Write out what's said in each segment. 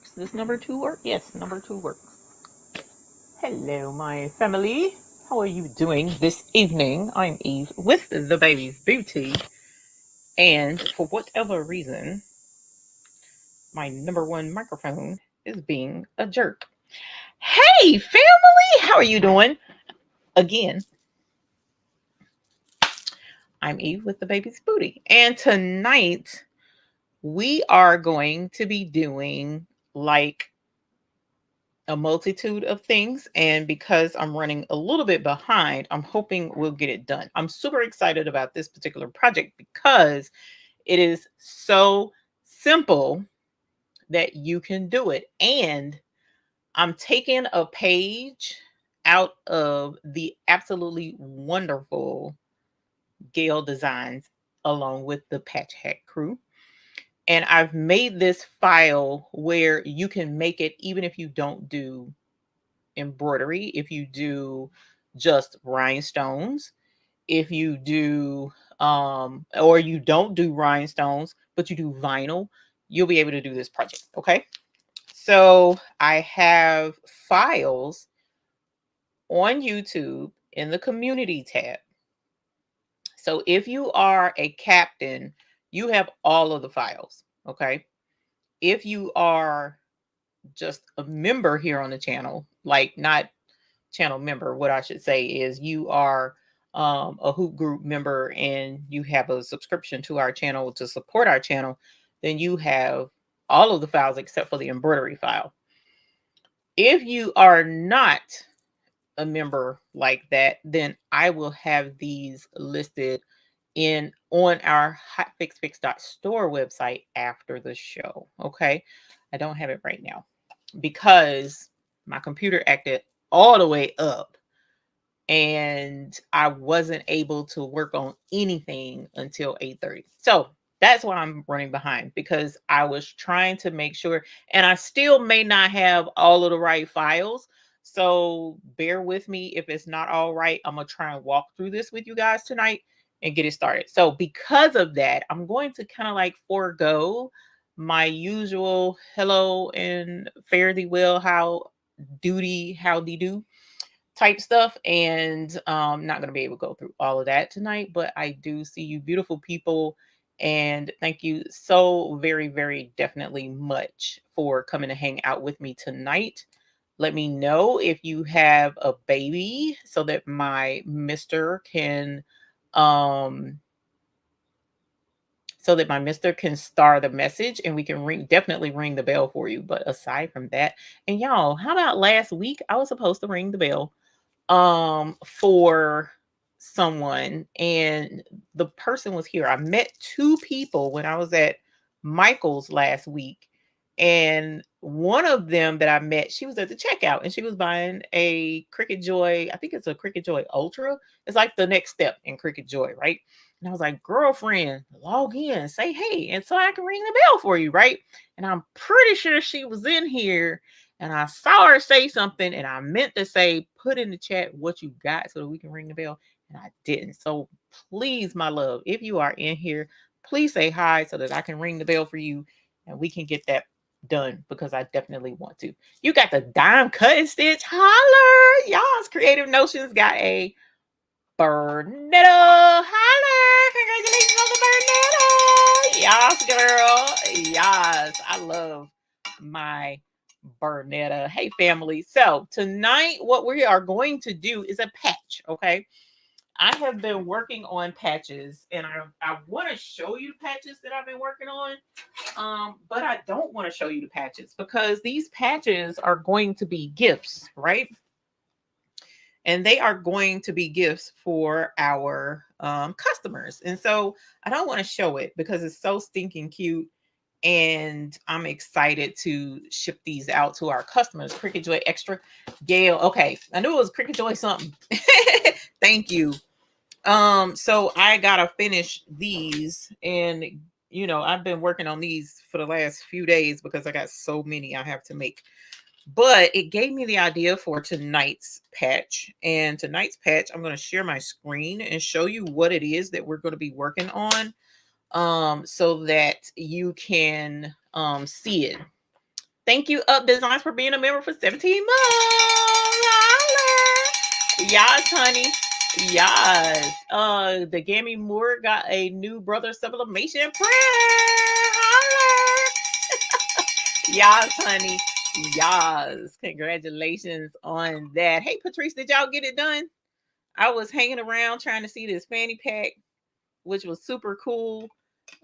works. Does number 2 work? Yes, number 2 works. Hello, my family. How are you doing this evening? I'm Eve with the Baby's Beauty. And for whatever reason, my number 1 microphone is being a jerk. Hey, family. How are you doing? Again, I'm Eve with the Baby's Booty. And tonight, we are going to be doing like a multitude of things, and because I'm running a little bit behind, I'm hoping we'll get it done. I'm super excited about this particular project because it is so simple that you can do it, and I'm taking a page out of the absolutely wonderful Gale Designs along with the Patch Hack crew. And I've made this file where you can make it even if you don't do embroidery, if you do just rhinestones, if you do or you don't do rhinestones but you do vinyl, you'll be able to do this project. Okay, so I have files on YouTube in the community tab. So if you are a captain, you have all of the files. Okay, if you are just a member here on the channel, like not channel member, what I should say is you are a Hoop Group member and you have a subscription to our channel to support our channel, then you have all of the files except for the embroidery file. If you are not a member like that, then I will have these listed on our hotfixfix.store website after the show. Okay, I don't have it right now because my computer acted all the way up and I wasn't able to work on anything until 8:30. So that's why I'm running behind, because I was trying to make sure, and I still may not have all of the right files. So bear with me if it's not all right. I'm going to try and walk through this with you guys tonight and get it started. So because of that, I'm going to kind of like forego my usual hello and fare thee well, howdy do type stuff, and not going to be able to go through all of that tonight, but I do see you beautiful people, and thank you so very, very definitely much for coming to hang out with me tonight. Let me know if you have a baby so that my mister can star the message and we can definitely ring the bell for you. But aside from that, and y'all, how about last week I was supposed to ring the bell for someone, and the person was here. I met 2 people when I was at Michael's last week, and one of them that I met, she was at the checkout and she was buying a Cricut Joy. I think it's a Cricut Joy Ultra. It's like the next step in Cricut Joy, right? And I was like, girlfriend, log in, say hey, and so I can ring the bell for you, right? And I'm pretty sure she was in here, and I saw her say something, and I meant to say, put in the chat what you got so that we can ring the bell, and I didn't. So please, my love, if you are in here, please say hi so that I can ring the bell for you and we can get that done, because I definitely want to. You got the dime cut and stitch. Holler! Y'all's Creative Notions got a Bernetta. Holler! Congratulations on the Bernetta. Yes, girl. Yes, I love my Bernetta. Hey, family. So tonight, what we are going to do is a patch. Okay. I have been working on patches, and I want to show you the patches that I've been working on. But I don't want to show you the patches because these patches are going to be gifts, right? And they are going to be gifts for our customers. And so I don't want to show it because it's so stinking cute. And I'm excited to ship these out to our customers. Cricut Joy Extra. Gail. Okay. I knew it was Cricut Joy something. Thank you. So I gotta finish these, and I've been working on these for the last few days because I got so many I have to make. But it gave me the idea for tonight's patch. And tonight's patch, I'm going to share my screen and show you what it is that we're going to be working on, so that you can see it. Thank you, Up Designs, for being a member for 17 months. Holla. Yes, honey. Yes. The Gammy Moore got a new brother sublimation print. Holla. Yes, honey. Yes. Congratulations on that. Hey, Patrice, did y'all get it done? I was hanging around trying to see this fanny pack, which was super cool.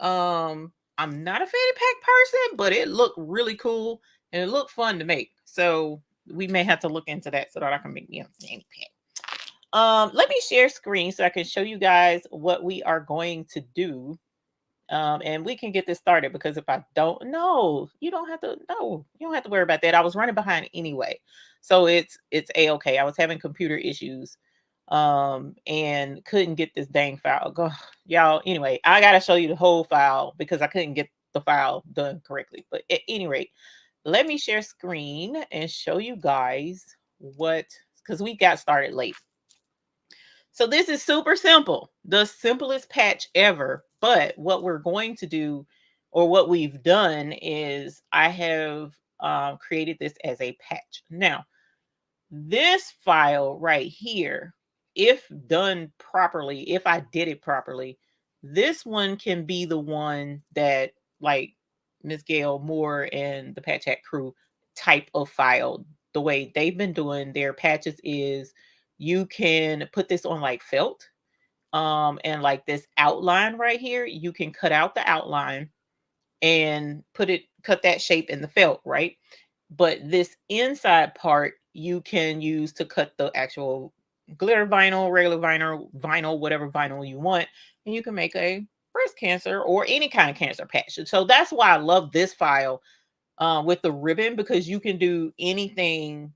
I'm not a fanny pack person, but it looked really cool and it looked fun to make. So we may have to look into that so that I can make me a fanny pack. Let me share screen so I can show you guys what we are going to do. And we can get this started, because if I don't know, you don't have to know. You don't have to worry about that. I was running behind anyway. So it's a-okay. I was having computer issues and couldn't get this dang file. Go y'all. Anyway, I gotta show you the whole file because I couldn't get the file done correctly. But at any rate, let me share screen and show you guys what, because we got started late. So this is super simple, the simplest patch ever. But what we're going to do, or what we've done, is I have created this as a patch. Now, this file right here, if done properly, if I did it properly, this one can be the one that, like, Miss Gail Moore and the Patch Hack crew type of file. The way they've been doing their patches is you can put this on like felt, and like this outline right here, you can cut out the outline and cut that shape in the felt, right? But this inside part you can use to cut the actual glitter vinyl, regular vinyl, whatever vinyl you want, and you can make a breast cancer or any kind of cancer patch. So that's why I love this file with the ribbon, because you can do anything,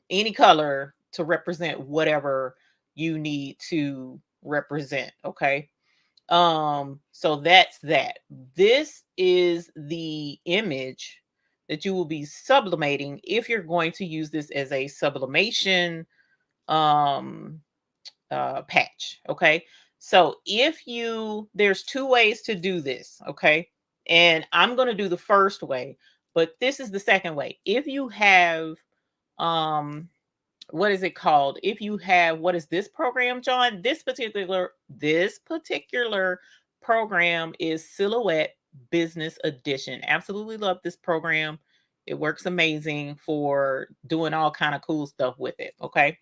any color to represent whatever you need to represent. Okay. So that's that. This is the image that you will be sublimating if you're going to use this as a sublimation um patch. Okay. So there's two ways to do this. Okay. And I'm going to do the first way, but this is the second way. If you have um what is it called? If you have, what is this program, John? This particular program is Silhouette Business Edition. Absolutely love this program. It works amazing for doing all kind of cool stuff with it. Okay.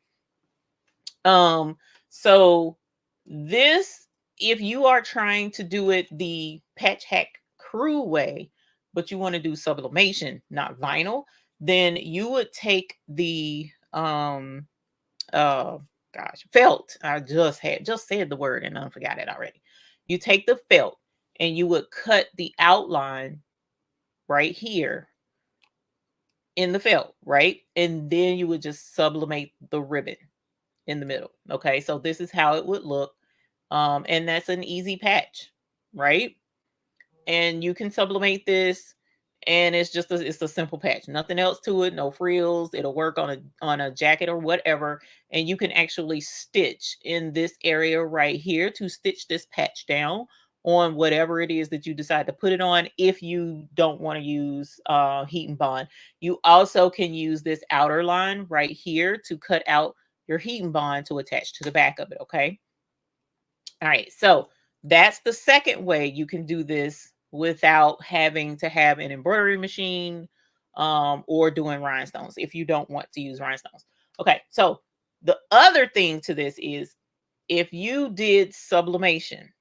So this, if you are trying to do it the Patch Hack crew way, but you want to do sublimation, not vinyl, then you would take the uh felt. I just said the word and I forgot it already. You take the felt and you would cut the outline right here in the felt, right? And then you would just sublimate the ribbon in the middle. Okay, so this is how it would look. And that's an easy patch, right? And you can sublimate this, and it's a simple patch, nothing else to it, no frills. It'll work on a jacket or whatever, and you can actually stitch in this area right here to stitch this patch down on whatever it is that you decide to put it on. If you don't want to use heat and bond, you also can use this outer line right here to cut out your heat and bond to attach to the back of it. Okay. All right, so that's the second way you can do this without having to have an embroidery machine, or doing rhinestones if you don't want to use rhinestones. Okay, so the other thing to this is, if you did sublimation,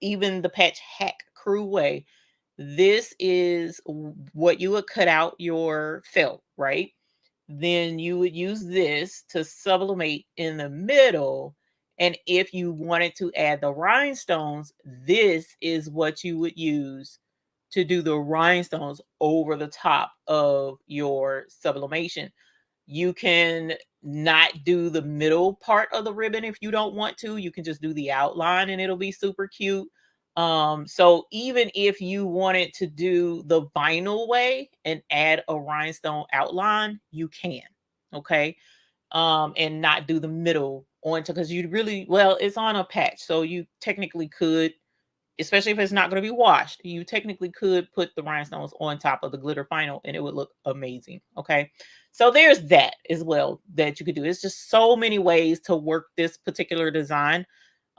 even the Patch Hack crew way, this is what you would cut out your felt, right? Then you would use this to sublimate in the middle. And if you wanted to add the rhinestones, this is what you would use to do the rhinestones over the top of your sublimation. You can not do the middle part of the ribbon if you don't want to. You can just do the outline and it'll be super cute. So even if you wanted to do the vinyl way and add a rhinestone outline, you can. Okay. And not do the middle onto, because you really, well, it's on a patch. So you technically could especially if it's not going to be washed, you technically could put the rhinestones on top of the glitter vinyl and it would look amazing. Okay. So there's that as well that you could do. It's just so many ways to work this particular design.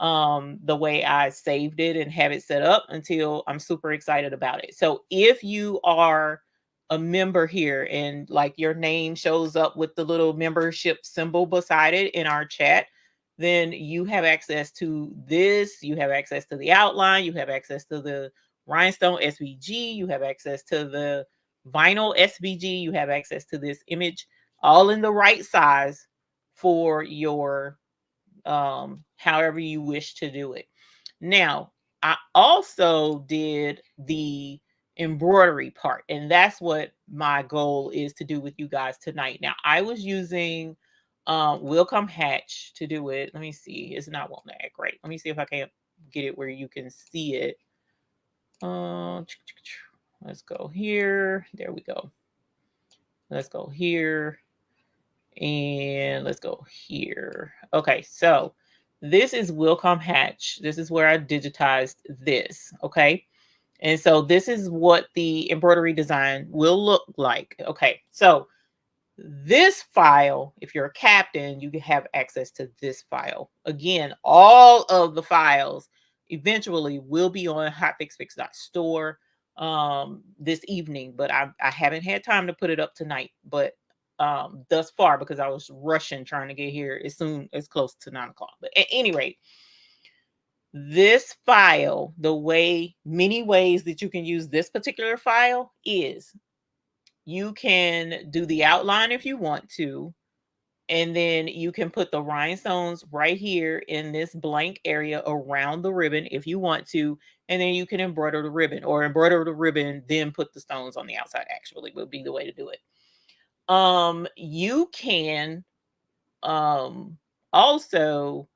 The way I saved it and have it set up until I'm super excited about it. So if you are a member here and like your name shows up with the little membership symbol beside it in our chat, then you have access to this. You have access to the outline. You have access to the rhinestone SVG. You have access to the vinyl SVG. You have access to this image, all in the right size for your however you wish to do it. Now, I also did the embroidery part, and that's what my goal is to do with you guys tonight. Now, I was using Will Come Hatch to do it. Let me see. It's not wanting to act right. Let me see if I can get it where you can see it. Let's go here. There we go. Let's go here. And let's go here. Okay, so this is Wilcom Hatch. This is where I digitized this. Okay. And so this is what the embroidery design will look like. Okay. So this file, if you're a captain, you can have access to this file. Again, all of the files eventually will be on hotfixfix.store this evening, but I haven't had time to put it up tonight, but thus far, because I was rushing trying to get here as close to 9 o'clock. But at any rate, this file, many ways that you can use this particular file is you can do the outline if you want to, and then you can put the rhinestones right here in this blank area around the ribbon if you want to, and then you can embroider the ribbon, or embroider the ribbon, then put the stones on the outside, actually would be the way to do it. You can also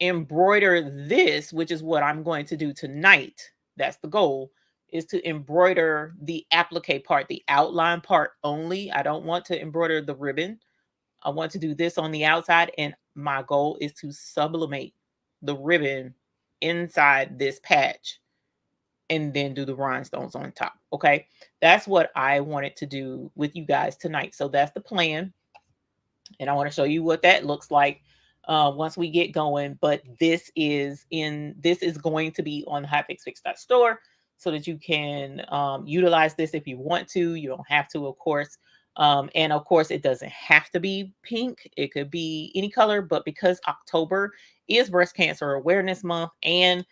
embroider this, which is what I'm going to do tonight. That's the goal, is to embroider the applique part, the outline part only. I don't want to embroider the ribbon. I want to do this on the outside, and my goal is to sublimate the ribbon inside this patch and then do the rhinestones on top. Okay. That's what I wanted to do with you guys tonight. So that's the plan. And I want to show you what that looks like once we get going. But this is going to be on the hotfixfix.store so that you can utilize this if you want to. You don't have to, of course. And of course, it doesn't have to be pink. It could be any color. But because October is Breast Cancer Awareness Month, and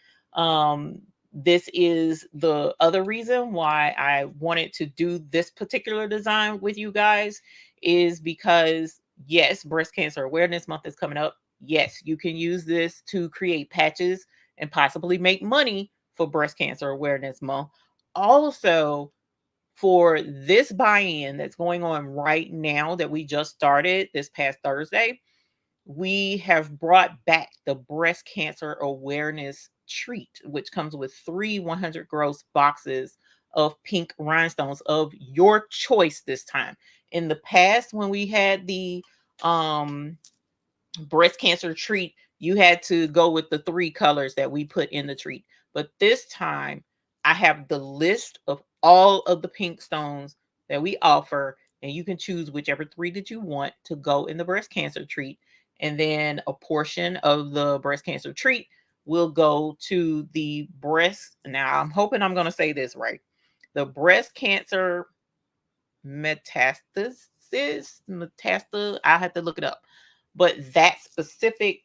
this is the other reason why I wanted to do this particular design with you guys, is because yes, Breast Cancer Awareness Month is coming up. Yes, you can use this to create patches and possibly make money for Breast Cancer Awareness Month. Also, for this buy-in that's going on right now that we just started this past Thursday, we have brought back the breast cancer awareness treat, which comes with 3 100 gross boxes of pink rhinestones of your choice this time. In the past, when we had the um breast cancer treat, you had to go with the 3 colors that we put in the treat. But this time, I have the list of all of the pink stones that we offer, and you can choose whichever 3 that you want to go in the breast cancer treat. And then a portion of the breast cancer treat will go to the breast. Now, I'm hoping I'm going to say this right. The breast cancer I have to look it up, but that specific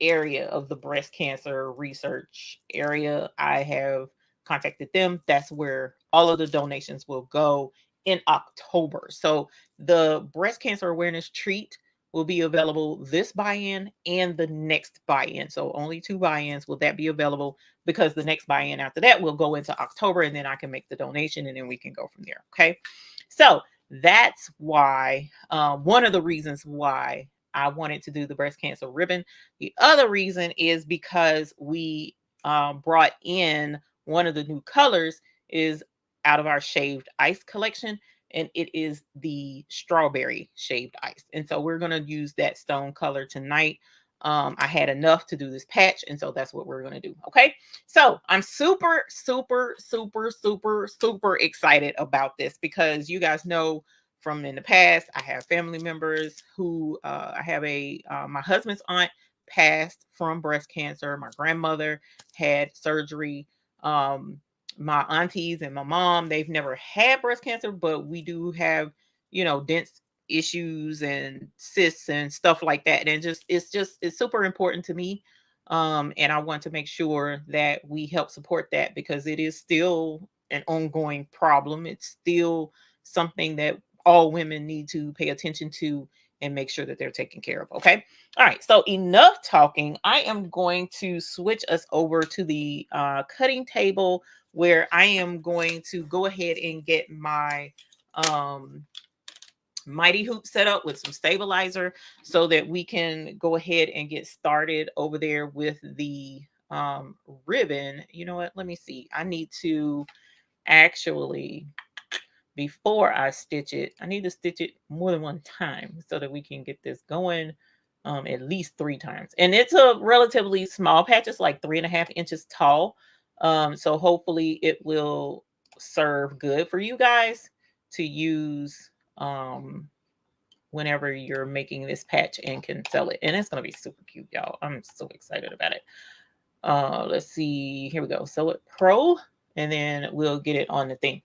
area of the breast cancer research area, I have contacted them. That's where all of the donations will go in October. So the breast cancer awareness treat will be available this buy-in and the next buy-in. So only 2 buy-ins will that be available, because the next buy-in after that will go into October, and then I can make the donation and then we can go from there. Okay. So that's why, one of the reasons why I wanted to do the breast cancer ribbon. The other reason is because we brought in one of the new colors is out of our shaved ice collection, and it is the strawberry shaved ice. And so we're going to use that stone color tonight. I had enough to do this patch, and so that's what we're going to do. Okay, so I'm super excited about this, because you guys know from in the past, I have family members who I have my husband's aunt passed from breast cancer. My grandmother had surgery. My aunties and my mom, they've never had breast cancer, but we do have, dense issues and cysts and stuff like that. And it's super important to me. And I want to make sure that we help support that, because it is still an ongoing problem. It's still something that all women need to pay attention to and make sure that they're taken care of. Okay. All right. So enough talking. I am going to switch us over to the cutting table, where I am going to go ahead and get my mighty hoop set up with some stabilizer, so that we can go ahead and get started over there with the ribbon. You know what? Let me see. I need to actually, before I stitch it, I need to stitch it more than one time, so that we can get this going at least 3 times. And it's a relatively small patch. It's like 3.5 inches tall. So hopefully it will serve good for you guys to use whenever you're making this patch and can sell it. And it's going to be super cute, y'all. I'm so excited about it. Let's see. Here we go. Sew It Pro, and then we'll get it on the thing.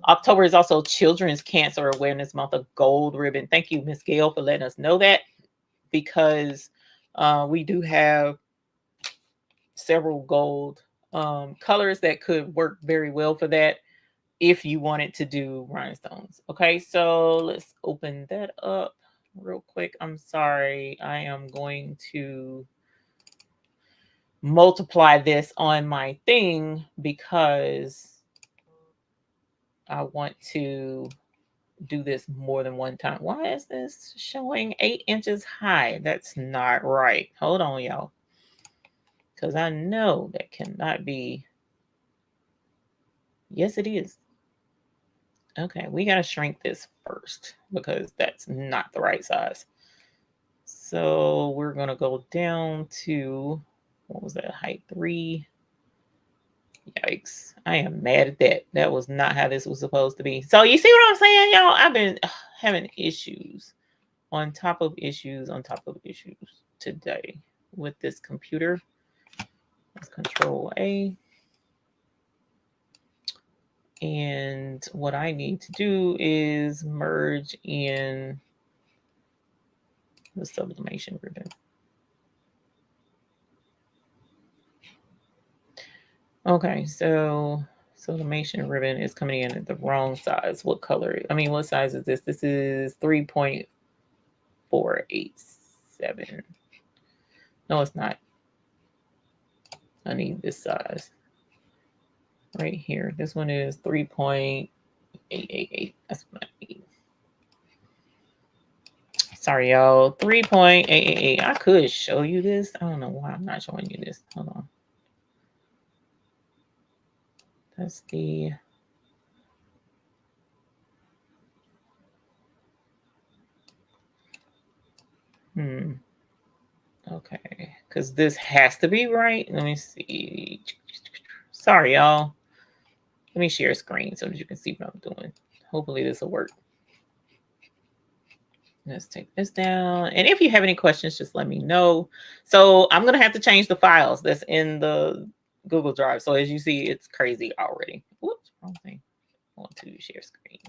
October is also Children's Cancer Awareness Month. Of gold ribbon. Thank you, Miss Gail, for letting us know that, because we do have several gold colors that could work very well for that, if you wanted to do rhinestones. Okay, so let's open that up real quick. I'm sorry. I am going to multiply this on my thing, because I want to do this more than one time. Why is this showing 8 inches high? That's not right. Hold on, y'all. Because I know that cannot be. Yes, it is. Okay, we got to shrink this first, because that's not the right size. So we're going to go down to, what was that, height 3? Yikes. I am mad at that. That was not how this was supposed to be. So you see what I'm saying, y'all? I've been having issues on top of issues on top of issues today with this computer. Let's Control A. And what I need to do is merge in the sublimation ribbon. Okay, so sublimation ribbon is coming in at the wrong size. What color? I mean, what size is this? This is 3.487. No, it's not. I need this size right here. This one is 3.888. That's what I need. Sorry, y'all. 3.888. I could show you this. I don't know why I'm not showing you this. Hold on. That's the... Okay, because this has to be right. Let me see. Sorry, y'all. Let me share a screen so that you can see what I'm doing. Hopefully this will work. Let's take this down. And if you have any questions, just let me know. So I'm going to have to change the files that's in the Google Drive. So as you see, it's crazy already. Whoops, wrong thing. I want to share screen.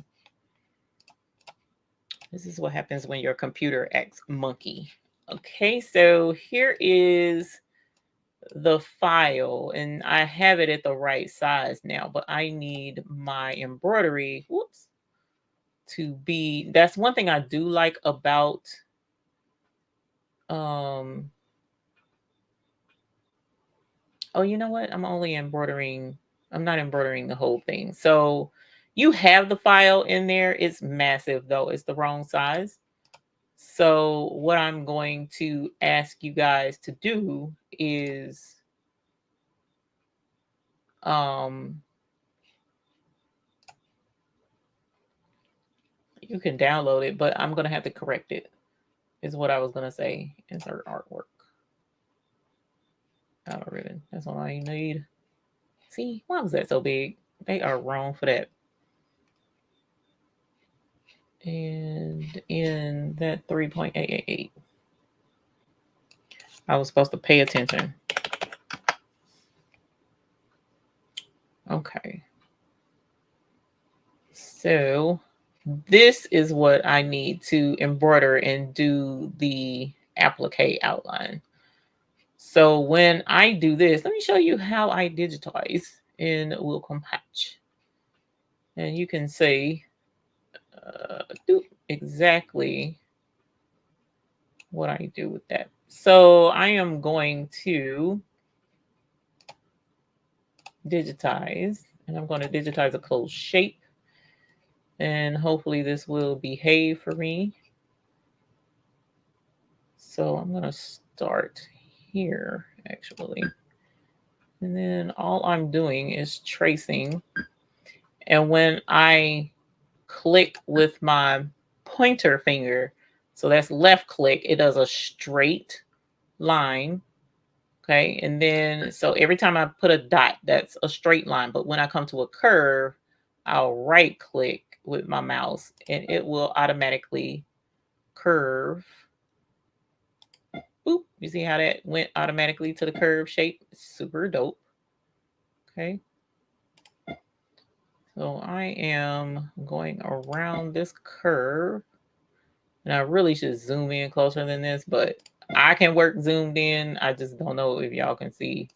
This is what happens when your computer acts monkey. Okay, so here is the file, and I have it at the right size now, but I need my embroidery, whoops, to be, that's one thing I do like about oh, you know what? I'm not embroidering the whole thing. So you have the file in there. It's massive though. It's the wrong size. So what I'm going to ask you guys to do is you can download it, but I'm going to have to correct it, is what I was going to say. Insert artwork. outer ribbon. That's all I need. See, why was that so big? They are wrong for that. And in that 3.888, I was supposed to pay attention. Okay. So this is what I need to embroider and do the applique outline. So when I do this, let me show you how I digitize in Wilcom Hatch. And you can see do exactly what I do with that. So I am going to digitize, and I'm going to digitize a closed shape. And hopefully this will behave for me. So I'm going to start here, actually. And then all I'm doing is tracing. And when I click with my pointer finger, so that's left click, it does a straight line. Okay. And then, so every time I put a dot, that's a straight line. But when I come to a curve, I'll right click with my mouse and it will automatically curve. Boop. You see how that went automatically to the curve shape? Super dope. Okay. So I am going around this curve. And I really should zoom in closer than this, but I can work zoomed in. I just don't know if y'all can see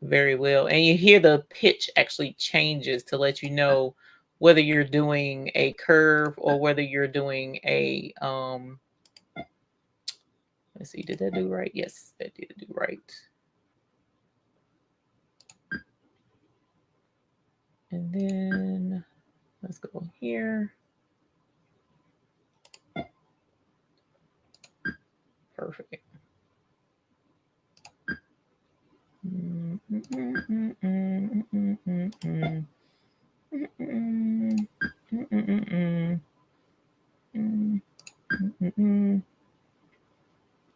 very well. And you hear the pitch actually changes to let you know whether you're doing a curve or whether you're doing a let's see, did that do right? Yes, that did do right. And then let's go here. Perfect.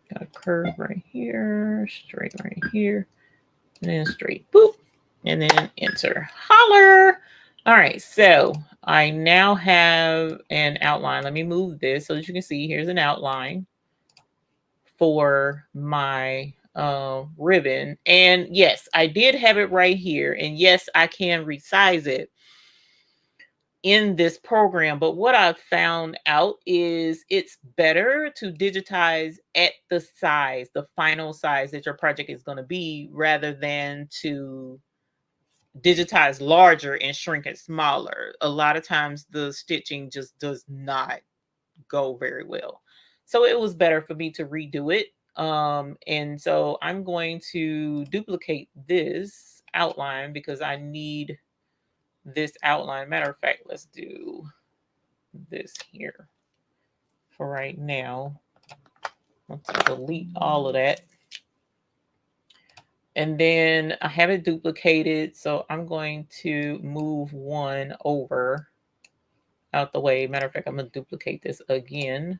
Got a curve right here, straight right here, and then straight. Boop. And then enter. Holler. All right, so I now have an outline. Let me move this so that you can see here's an outline for my ribbon. And yes, I did have it right here. And yes, I can resize it in this program. But what I've found out is it's better to digitize at the size, the final size that your project is going to be, rather than to digitize larger and shrink it smaller. A lot of times the stitching just does not go very well. So it was better for me to redo it. And so I'm going to duplicate this outline because I need this outline. Matter of fact, let's do this here for right now. Let's delete all of that. And then I have it duplicated. So I'm going to move one over out the way. Matter of fact, I'm going to duplicate this again.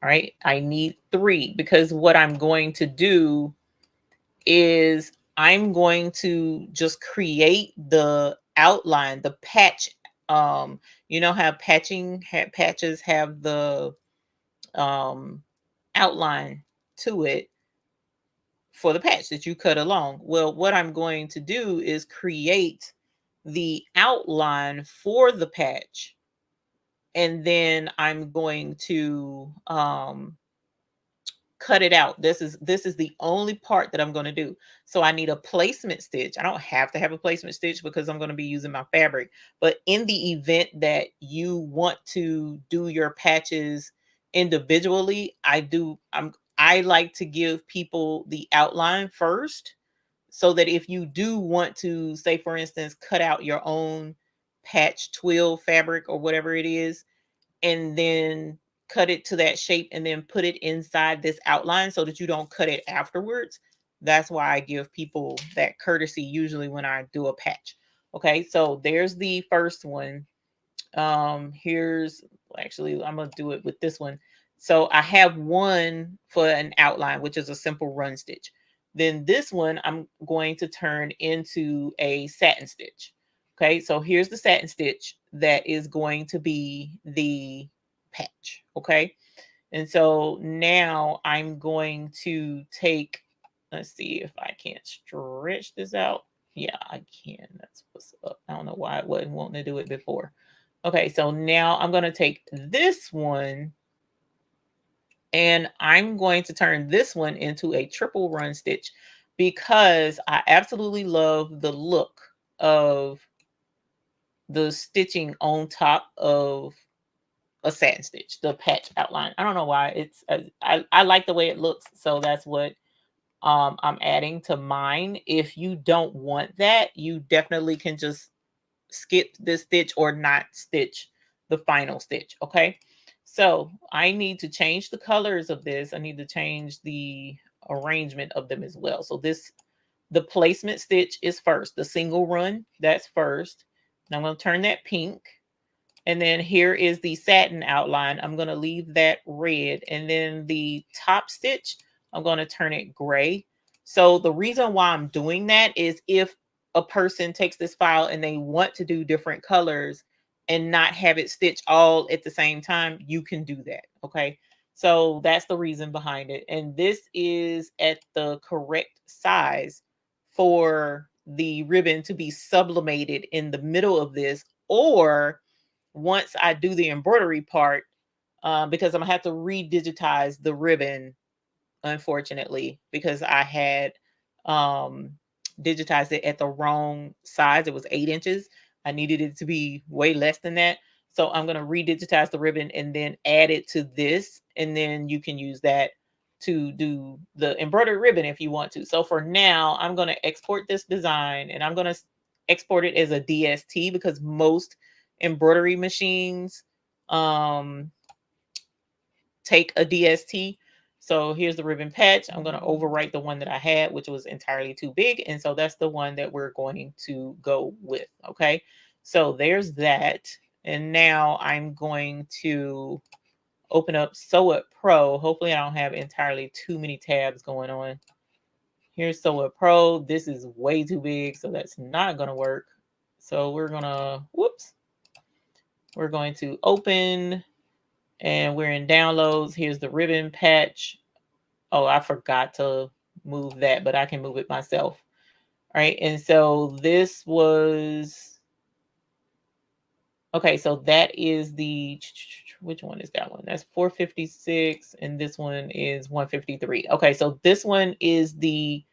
All right. I need 3 because what I'm going to do is I'm going to just create the outline, the patch. You know how patches have the outline to it for the patch that you cut along. Well, what I'm going to do is create the outline for the patch, and then I'm going to cut it out. This is the only part that I'm going to do. So I need a placement stitch. I don't have to have a placement stitch because I'm going to be using my fabric. But in the event that you want to do your patches individually, I like to give people the outline first, so that if you do want to, say for instance, cut out your own patch twill fabric or whatever it is, and then cut it to that shape and then put it inside this outline so that you don't cut it afterwards. That's why I give people that courtesy usually when I do a patch. Okay, so there's the first one. Here's actually, I'm gonna do it with this one. So I have one for an outline, which is a simple run stitch. Then this one I'm going to turn into a satin stitch. Okay, so here's the satin stitch that is going to be the patch. Okay, and so now I'm going to take, let's see if I can't stretch this out. Yeah, I can. That's what's up. I don't know why it wasn't wanting to do it before. Okay, so now I'm going to take this one and I'm going to turn this one into a triple run stitch because I absolutely love the look of the stitching on top of a satin stitch, the patch outline. I don't know why it's, I like the way it looks. So that's what I'm adding to mine. If you don't want that, you definitely can just skip this stitch or not stitch the final stitch. Okay, so I need to change the colors of this. I need to change the arrangement of them as well. So this, the placement stitch is first, the single run, that's first. And I'm going to turn that pink. And then here is the satin outline. I'm going to leave that red. And then the top stitch, I'm going to turn it gray. So the reason why I'm doing that is if a person takes this file and they want to do different colors and not have it stitched all at the same time, you can do that. Okay. So that's the reason behind it. And this is at the correct size for the ribbon to be sublimated in the middle of this, or once I do the embroidery part, because I'm gonna have to redigitize the ribbon, unfortunately, because I had um, digitized it at the wrong size. It was 8 inches. I needed it to be way less than that. So I'm gonna redigitize the ribbon and then add it to this, and then you can use that to do the embroidery ribbon if you want to. So for now, I'm gonna export this design and I'm gonna export it as a DST because most embroidery machines take a DST. So here's the ribbon patch. I'm going to overwrite the one that I had, which was entirely too big. And so that's the one that we're going to go with. Okay. So there's that. And now I'm going to open up Sew It Pro. Hopefully I don't have entirely too many tabs going on. Here's Sew It Pro. This is way too big, so that's not going to work. So we're going to, whoops. We're going to open and we're in downloads. Here's the ribbon patch. Oh, I forgot to move that, but I can move it myself. All right. And so this was, okay. So that is the, which one is that one? That's 456. And this one is 153. Okay. So this one is the,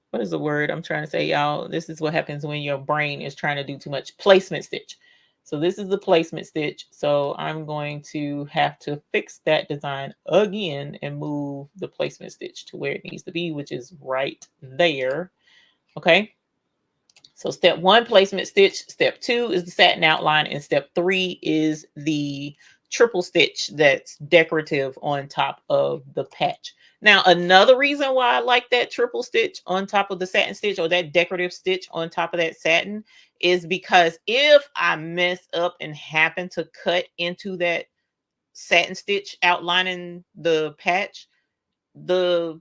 what is the word I'm trying to say, y'all? This is what happens when your brain is trying to do too much. Placement stitch. So this is the placement stitch. So I'm going to have to fix that design again and move the placement stitch to where it needs to be, which is right there. Okay. So step 1, placement stitch. Step 2 is the satin outline. And step 3 is the triple stitch that's decorative on top of the patch. Now, another reason why I like that triple stitch on top of the satin stitch, or that decorative stitch on top of that satin, is because if I mess up and happen to cut into that satin stitch outlining the patch, the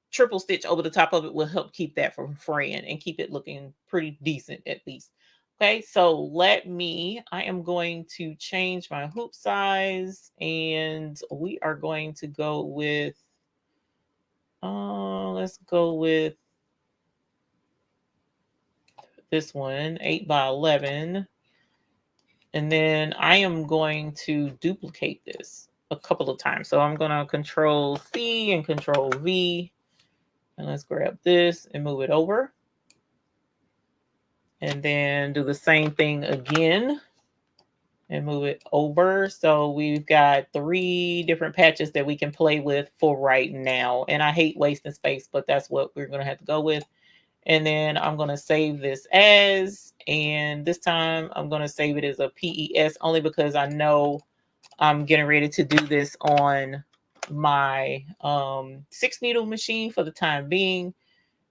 triple stitch over the top of it will help keep that from fraying and keep it looking pretty decent at least. Okay, so I am going to change my hoop size and we are going to go with, let's go with this one, 8 by 11. And then I am going to duplicate this a couple of times. So I'm going to Control C and Control V. And let's grab this and move it over. And then do the same thing again and move it over. So we've got 3 different patches that we can play with for right now. And I hate wasting space, but that's what we're going to have to go with. And then I'm going to save this as, and this time I'm going to save it as a PES only because I know I'm getting ready to do this on my 6 needle machine for the time being.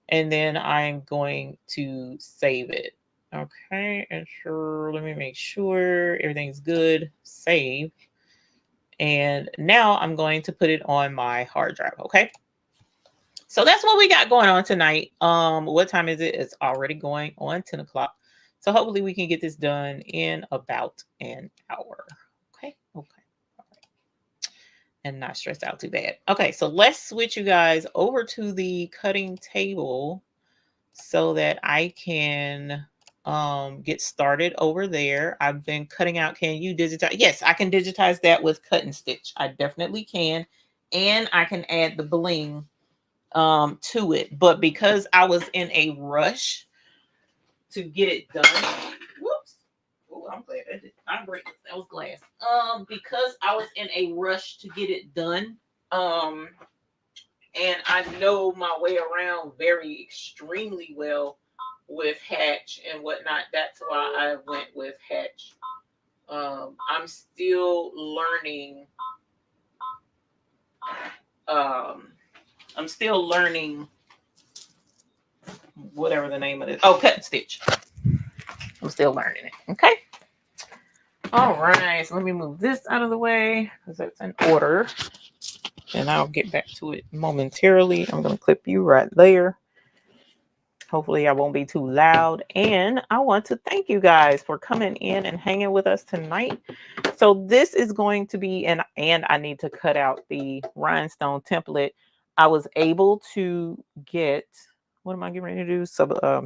And then I'm going to save it. Okay, and sure, let me make sure everything's good. Save. And now I'm going to put it on my hard drive. Okay. So that's what we got going on tonight. What time is it? It's already going on 10 o'clock. So hopefully we can get this done in about an hour. Okay. Okay. All right. And not stressed out too bad. Okay. So let's switch you guys over to the cutting table so that I can get started over there. I've been cutting out. Can you digitize? Yes, I can digitize that with cut and stitch. I definitely can. And I can add the bling to it. But because I was in a rush to get it done, whoops. Oh, I'm glad I break it. That was glass. Because I was in a rush to get it done, and I know my way around very extremely well with Hatch and whatnot. That's why I went with Hatch. I'm still learning. I'm still learning whatever the name of it. Oh, cut and stitch. I'm still learning it. Okay. All right. So let me move this out of the way because that's in order. And I'll get back to it momentarily. I'm going to clip you right there. Hopefully I won't be too loud. And I want to thank you guys for coming in and hanging with us tonight. So this is going to be, and I need to cut out the rhinestone template. I was able to get, what am I getting ready to do? I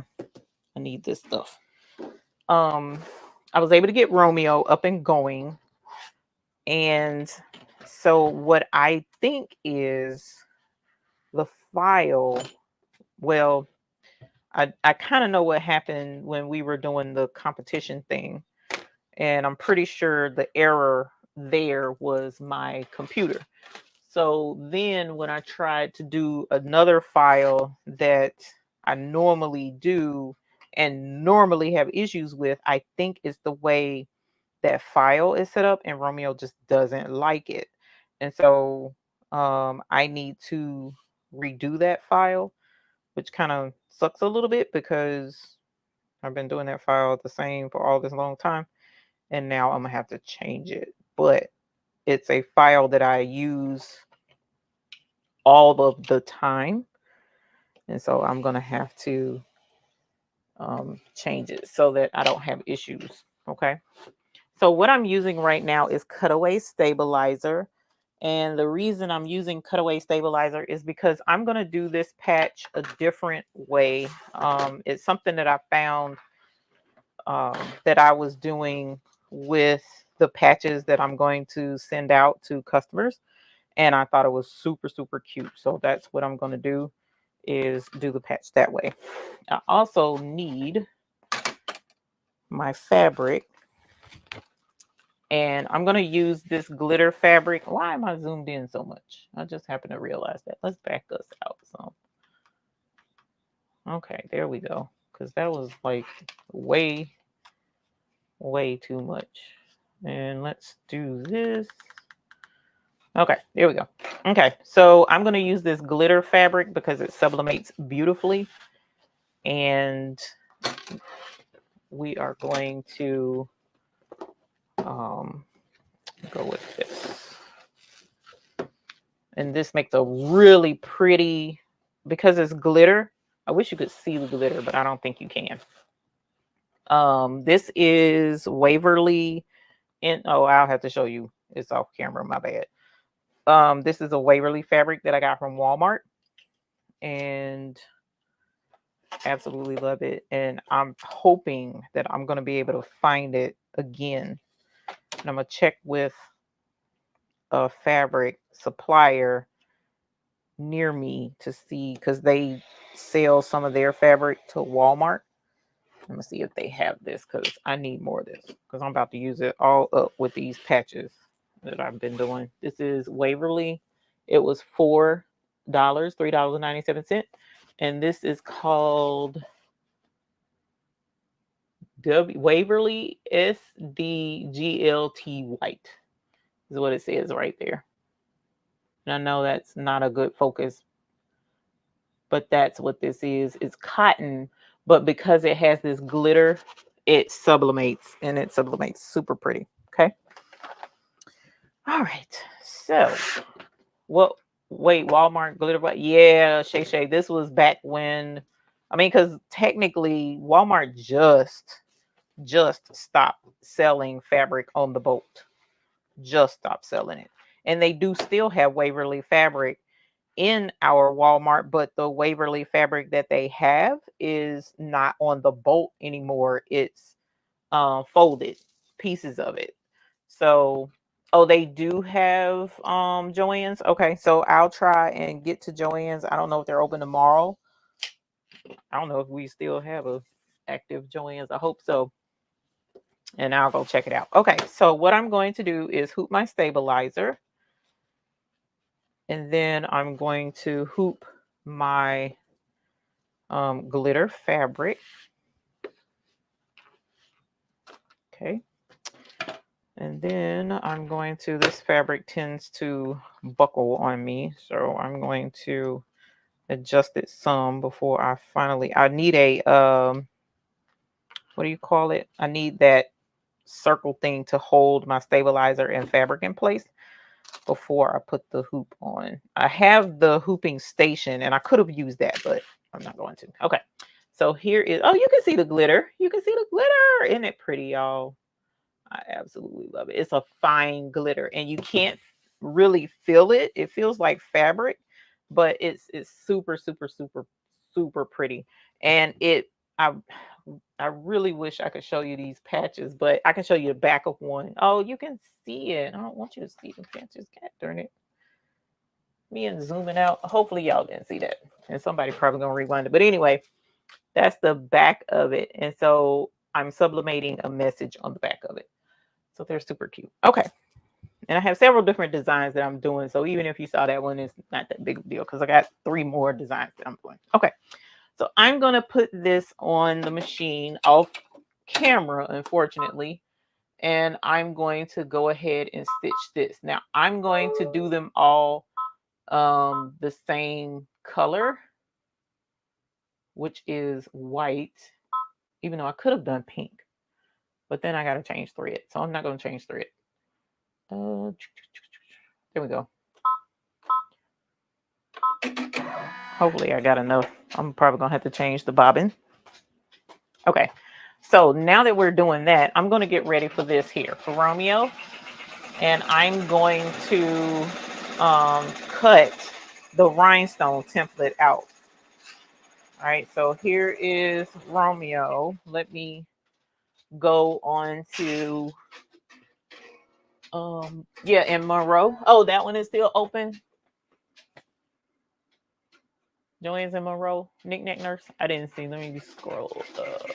need this stuff. I was able to get Romeo up and going. And so what I think is the file, well, I kind of know what happened when we were doing the competition thing. And I'm pretty sure the error there was my computer. So then when I tried to do another file that I normally do and normally have issues with, I think it's the way that file is set up and Romeo just doesn't like it. And so I need to redo that file, which kind of sucks a little bit because I've been doing that file the same for all this long time. And now I'm gonna have to change it. But it's a file that I use all of the time. And so I'm gonna have to change it so that I don't have issues. Okay. So what I'm using right now is Cutaway Stabilizer. And the reason I'm using Cutaway Stabilizer is because I'm going to do this patch a different way. It's something that I found that I was doing with the patches that I'm going to send out to customers. And I thought it was super, super cute. So that's what I'm going to do, is do the patch that way. I also need my fabric. And I'm going to use this glitter fabric. Why am I zoomed in so much? I just happened to realize that. Let's back us out some. Okay, there we go. Because that was like way, way too much. And let's do this. Okay, there we go. Okay, so I'm going to use this glitter fabric because it sublimates beautifully. And we are going to go with this. And this makes a really pretty, because it's glitter. I wish you could see the glitter, but I don't think you can. This is Waverly. Oh, I'll have to show you. It's off camera, my bad. This is a Waverly fabric that I got from Walmart. And absolutely love it. And I'm hoping that I'm going to be able to find it again. And I'm going to check with a fabric supplier near me to see, because they sell some of their fabric to Walmart. Let me see if they have this, because I need more of this, because I'm about to use it all up with these patches that I've been doing. This is Waverly. It was $4, $3.97. And this is called Waverly SDGLT White, is what it says right there. And I know that's not a good focus, but that's what this is. It's cotton, but because it has this glitter, it sublimates, and it sublimates super pretty. Okay. All right. So, what? Wait, Walmart glitter. But yeah, Shay. This was back when. I mean, because technically, Walmart just stopped selling fabric on the boat. Just stopped selling it, and they do still have Waverly fabric in our Walmart, but the Waverly fabric that they have is not on the bolt anymore. It's folded pieces of it. So, oh, they do have Joann's. Okay, so I'll try and get to Joann's. I don't know if they're open tomorrow. I don't know if we still have a active Joann's. I hope so. And I'll go check it out. Okay, so what I'm going to do is hoop my stabilizer. And then I'm going to hoop my glitter fabric. Okay. And then I'm going to, this fabric tends to buckle on me. So I'm going to adjust it some before I need a, what do you call it? I need that circle thing to hold my stabilizer and fabric in place before I put the hoop on. I have the hooping station and I could have used that, but I'm not going to. Okay. So here is, oh, you can see the glitter. You can see the glitter. Isn't it pretty, y'all? I absolutely love it. It's a fine glitter and you can't really feel it. It feels like fabric, but it's super, super, super, super pretty. And I I really wish I could show you these patches, but I can show you the back of one. Oh, you can see it. I don't want you to see the patches. God darn it. Me and zooming out. Hopefully y'all didn't see that. And somebody probably gonna rewind it. But anyway, that's the back of it. And so I'm sublimating a message on the back of it. So they're super cute. Okay. And I have several different designs that I'm doing. So even if you saw that one, it's not that big of a deal because I got 3 more designs that I'm doing. Okay. So I'm going to put this on the machine off camera, unfortunately. And I'm going to go ahead and stitch this. Now I'm going to do them all the same color, which is white, even though I could have done pink. But then I got to change thread. So I'm not going to change thread. There we go. Hopefully I got enough. I'm probably going to have to change the bobbin. Okay. So now that we're doing that, I'm going to get ready for this here for Romeo. And I'm going to cut the rhinestone template out. All right. So here is Romeo. Let me go on to yeah, in Monroe. Oh, that one is still open. Joanne's in Monroe. Knick-knack nurse. I didn't see. Let me scroll up.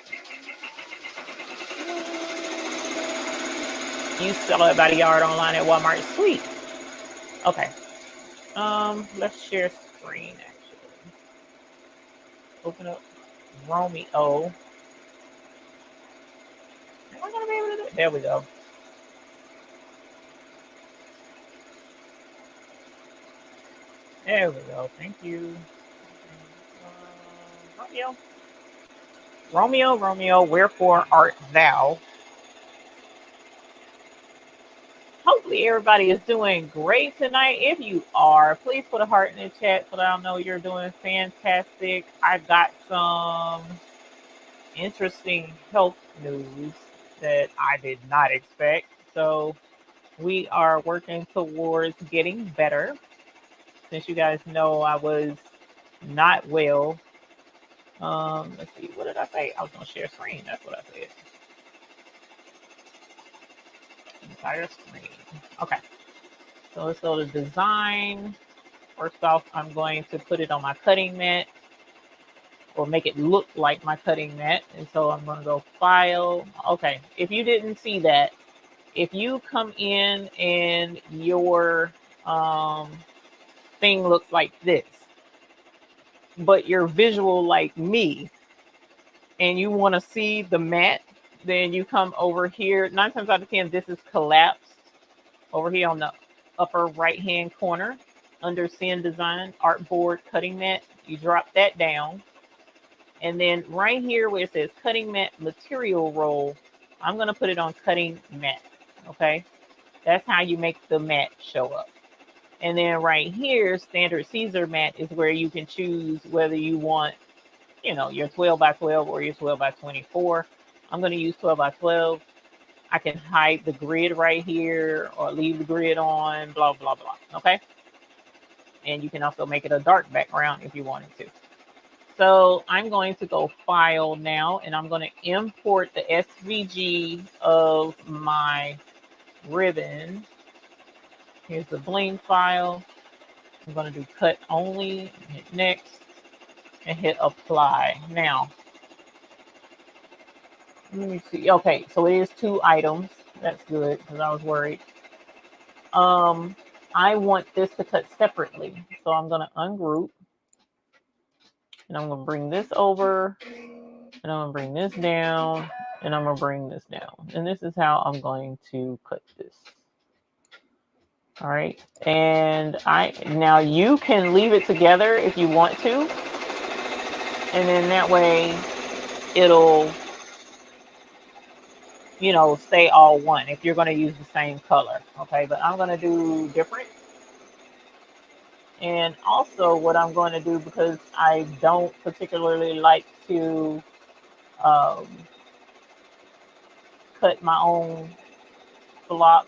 You saw it by the yard online at Walmart. Sweet. Okay. Let's share screen actually. Open up Romeo. Am I gonna be able to do it? There we go. There we go. Thank you. Romeo. Romeo, Romeo, wherefore art thou? Hopefully everybody is doing great tonight. If you are, please put a heart in the chat so that I know you're doing fantastic. I got some interesting health news that I did not expect. So we are working towards getting better. Since you guys know I was not well. Let's see, what did I say? I was gonna share screen. That's what I said. Entire screen. Okay. So let's go to design. First off, I'm going to put it on my cutting mat or make it look like my cutting mat. And so I'm going to go file. Okay. If you didn't see that, if you come in and your thing looks like this, but you're visual like me and you want to see the mat, then you come over here. 9 times out of 10, this is collapsed over here on the upper right hand corner under Send Design Artboard Cutting Mat. You drop that down. And then right here where it says Cutting Mat Material Roll, I'm going to put it on Cutting Mat. Okay. That's how you make the mat show up. And then right here, standard Caesar mat is where you can choose whether you want, you know, your 12 by 12 or your 12 by 24. I'm going to use 12 by 12. I can hide the grid right here or leave the grid on, blah, blah, blah. Okay. And you can also make it a dark background if you wanted to. So I'm going to go file now, and I'm going to import the SVG of my ribbon. Here's the bling file. I'm going to do cut only, hit next, and hit apply. Now, let me see. Okay, so it is 2 items. That's good because I was worried. I want this to cut separately. So I'm going to ungroup, and I'm going to bring this over, and I'm going to bring this down, and I'm going to bring this down. And this is how I'm going to cut this. All right. And now you can leave it together if you want to. And then that way it'll, you know, stay all one if you're going to use the same color. Okay. But I'm going to do different. And also what I'm going to do, because I don't particularly like to cut my own block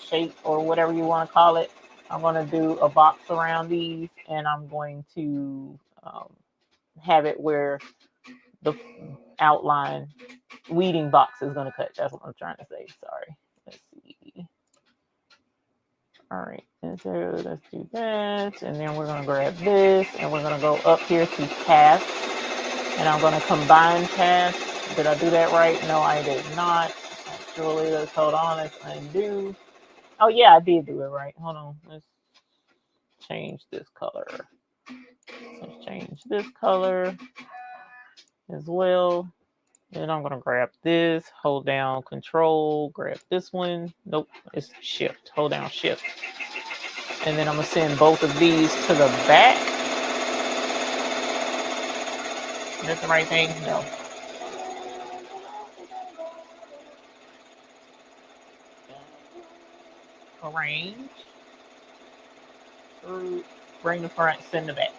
shape or whatever you want to call it, I'm going to do a box around these, and I'm going to have it where the outline weeding box is going to cut. That's what I'm trying to say. Sorry. Let's see. All right. And so let's do that. And then we're going to grab this, and we're going to go up here to paths. And I'm going to combine paths. Did I do that right? No, I did not. Actually, let's hold on. Let's undo. Oh, yeah, I did do it right. Hold on. Let's change this color. Let's change this color as well. And I'm going to grab this, hold down control, grab this one. Nope, it's shift. Hold down shift. And then I'm going to send both of these to the back. Is that the right thing? No. Arrange. Bring the front, send the back.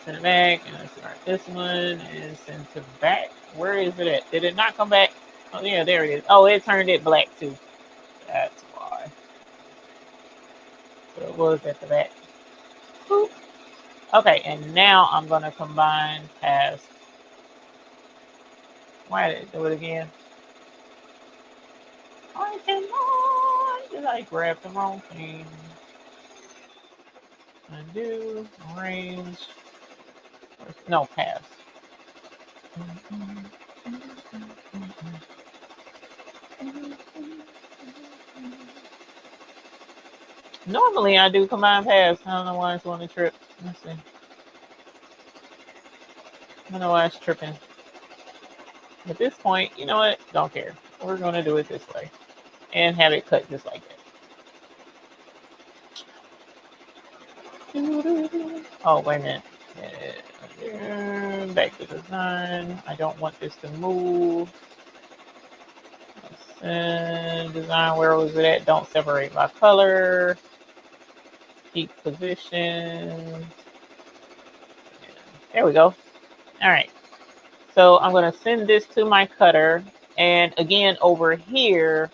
Send it back. And let's start this one and send to the back. Where is it at? Did it not come back? Oh, yeah, there it is. Oh, it turned it black too. That's why. So it was at the back. Boop. Okay, and now I'm going to combine as. Why did it do it again? I cannot. Did I grab the wrong thing? Undo, arrange. No, pass. Normally I do combine paths. I don't know why it's on the trip. Let's see. I don't know why it's tripping. At this point, you know what? Don't care. We're going to do it this way and have it cut just like that. Oh, wait a minute. Back to design. I don't want this to move. And design, where was it at? Don't separate by color. Keep position. There we go. All right. So I'm going to send this to my cutter. And again, over here,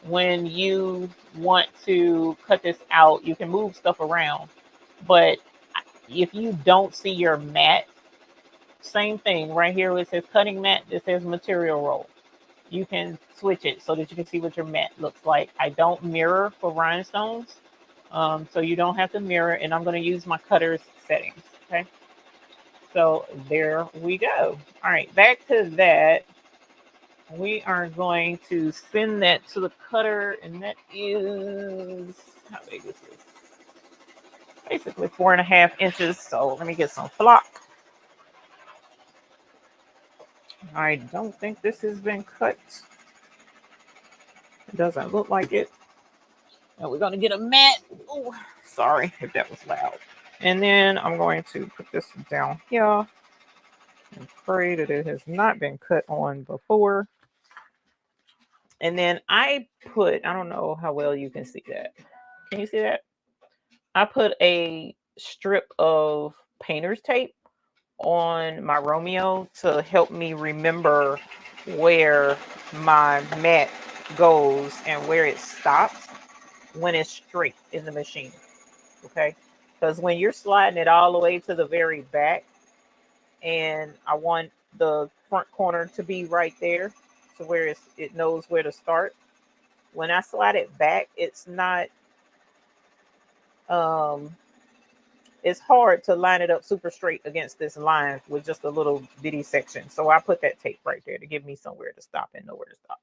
when you want to cut this out, you can move stuff around. But if you don't see your mat, same thing right here where it says cutting mat, this says material roll. You can switch it so that you can see what your mat looks like. I don't mirror for rhinestones, so you don't have to mirror, and I'm going to use my cutter's settings. Okay, so there we go. All right, back to that. We are going to send that to the cutter, and that is, how big is this? Basically 4.5 inches. So let me get some flock. I don't think this has been cut. It doesn't look like it. And we're going to get a mat. Oh, sorry if that was loud. And then I'm going to put this down here and pray that it has not been cut on before. And then I don't know how well you can see that. Can you see that? I put a strip of painter's tape on my Romeo to help me remember where my mat goes and where it stops when it's straight in the machine. Okay. Because when you're sliding it all the way to the very back, and I want the front corner to be right there, so where it knows where to start. When I slide it back, um it's hard to line it up super straight against this line with just a little bitty section. So I put that tape right there to give me somewhere to stop and nowhere to stop.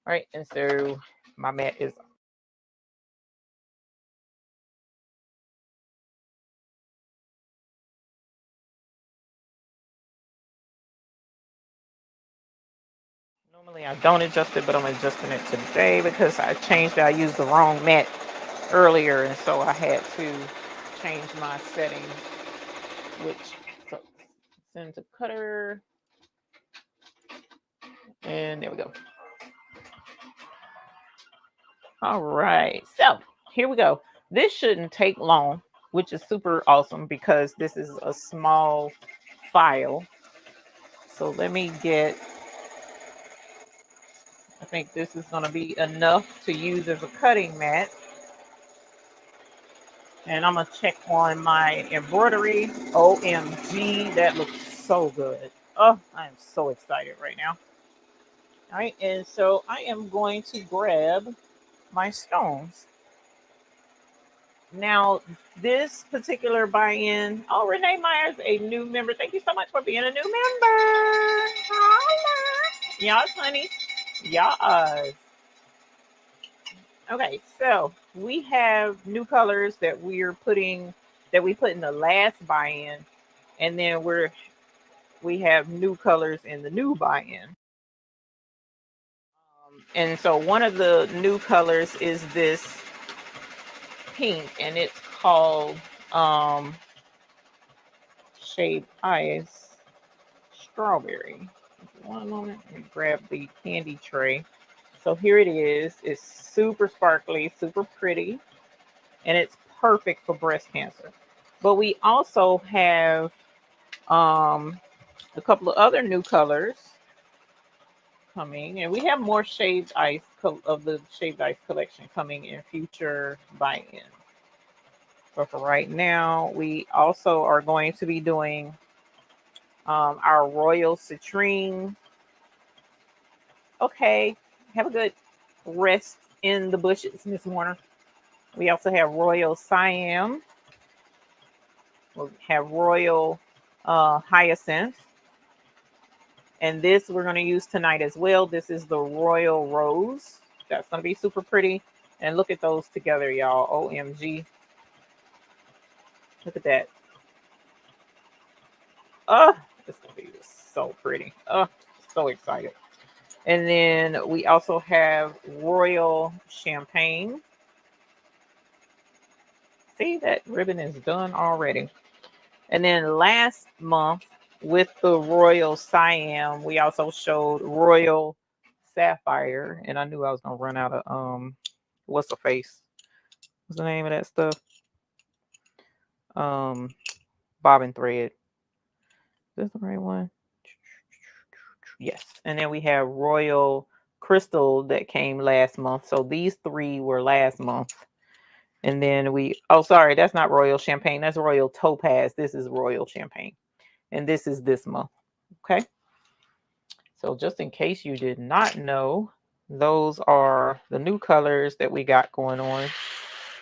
All right, and so my mat is normally I don't adjust it, but I'm adjusting it today because I changed it. I used the wrong mat earlier, and so I had to change my settings, which so send to cutter, and there we go. All right, so here we go. This shouldn't take long, which is super awesome because this is a small file. So let me get, I think this is going to be enough to use as a cutting mat. And I'm going to check on my embroidery. OMG, that looks so good. Oh, I am so excited right now. All right, and so I am going to grab my stones. Now, this particular buy-in, oh, Renee Myers, a new member. Thank you so much for being a new member. Holla. Yes, honey. Yes. Okay, so we have new colors that we put in the last buy-in, and then we have new colors in the new buy-in. And so one of the new colors is this pink, and it's called Shade Ice Strawberry. One moment, let me grab the candy tray. So here it is. It's super sparkly, super pretty, and it's perfect for breast cancer. But we also have a couple of other new colors coming, and we have more shaved ice of the shaved ice collection coming in future buy-ins. But for right now, we also are going to be doing our Royal Citrine. Okay, have a good rest in the bushes, Miss Warner. We also have Royal Siam. We have Royal Hyacinth. And this we're going to use tonight as well. This is the Royal Rose. That's going to be super pretty. And look at those together, y'all. OMG. Look at that. Oh, it's going to be so pretty. Oh, so excited. And then we also have Royal Champagne. See, that ribbon is done already. And then last month with the Royal Siam, we also showed Royal Sapphire. And I knew I was gonna run out of what's the face? What's the name of that stuff? Um Bobbin thread. Is this the right one? Yes. And then we have Royal Crystal that came last month. So these three were last month. And then sorry, that's not Royal Champagne. That's Royal Topaz. This is Royal Champagne. And this is this month. Okay. So just in case you did not know, those are the new colors that we got going on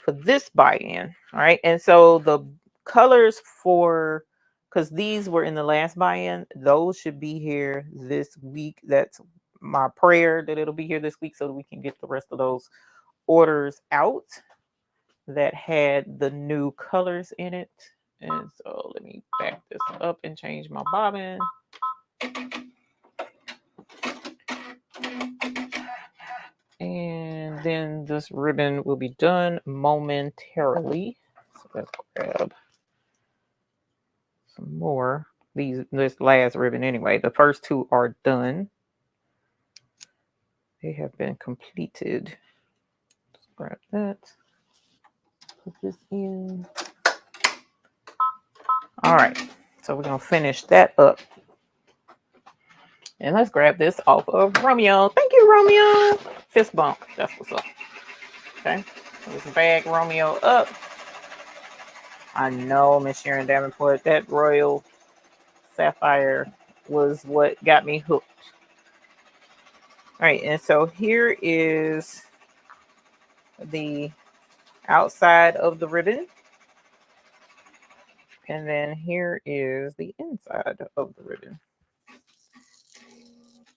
for this buy-in. All right. And so the colors because these were in the last buy-in, those should be here this week. That's my prayer that it'll be here this week so that we can get the rest of those orders out that had the new colors in it. And so let me back this up and change my bobbin. And then this ribbon will be done momentarily. So let's grab some more. This last ribbon anyway. The first two are done. They have been completed. Let's grab that. Put this in. All right. So we're going to finish that up. And let's grab this off of Romeo. Thank you, Romeo. Fist bump. That's what's up. Okay. So let's bag Romeo up. I know, Miss Sharon Davenport, that Royal Sapphire was what got me hooked. All right. And so here is the outside of the ribbon. And then here is the inside of the ribbon.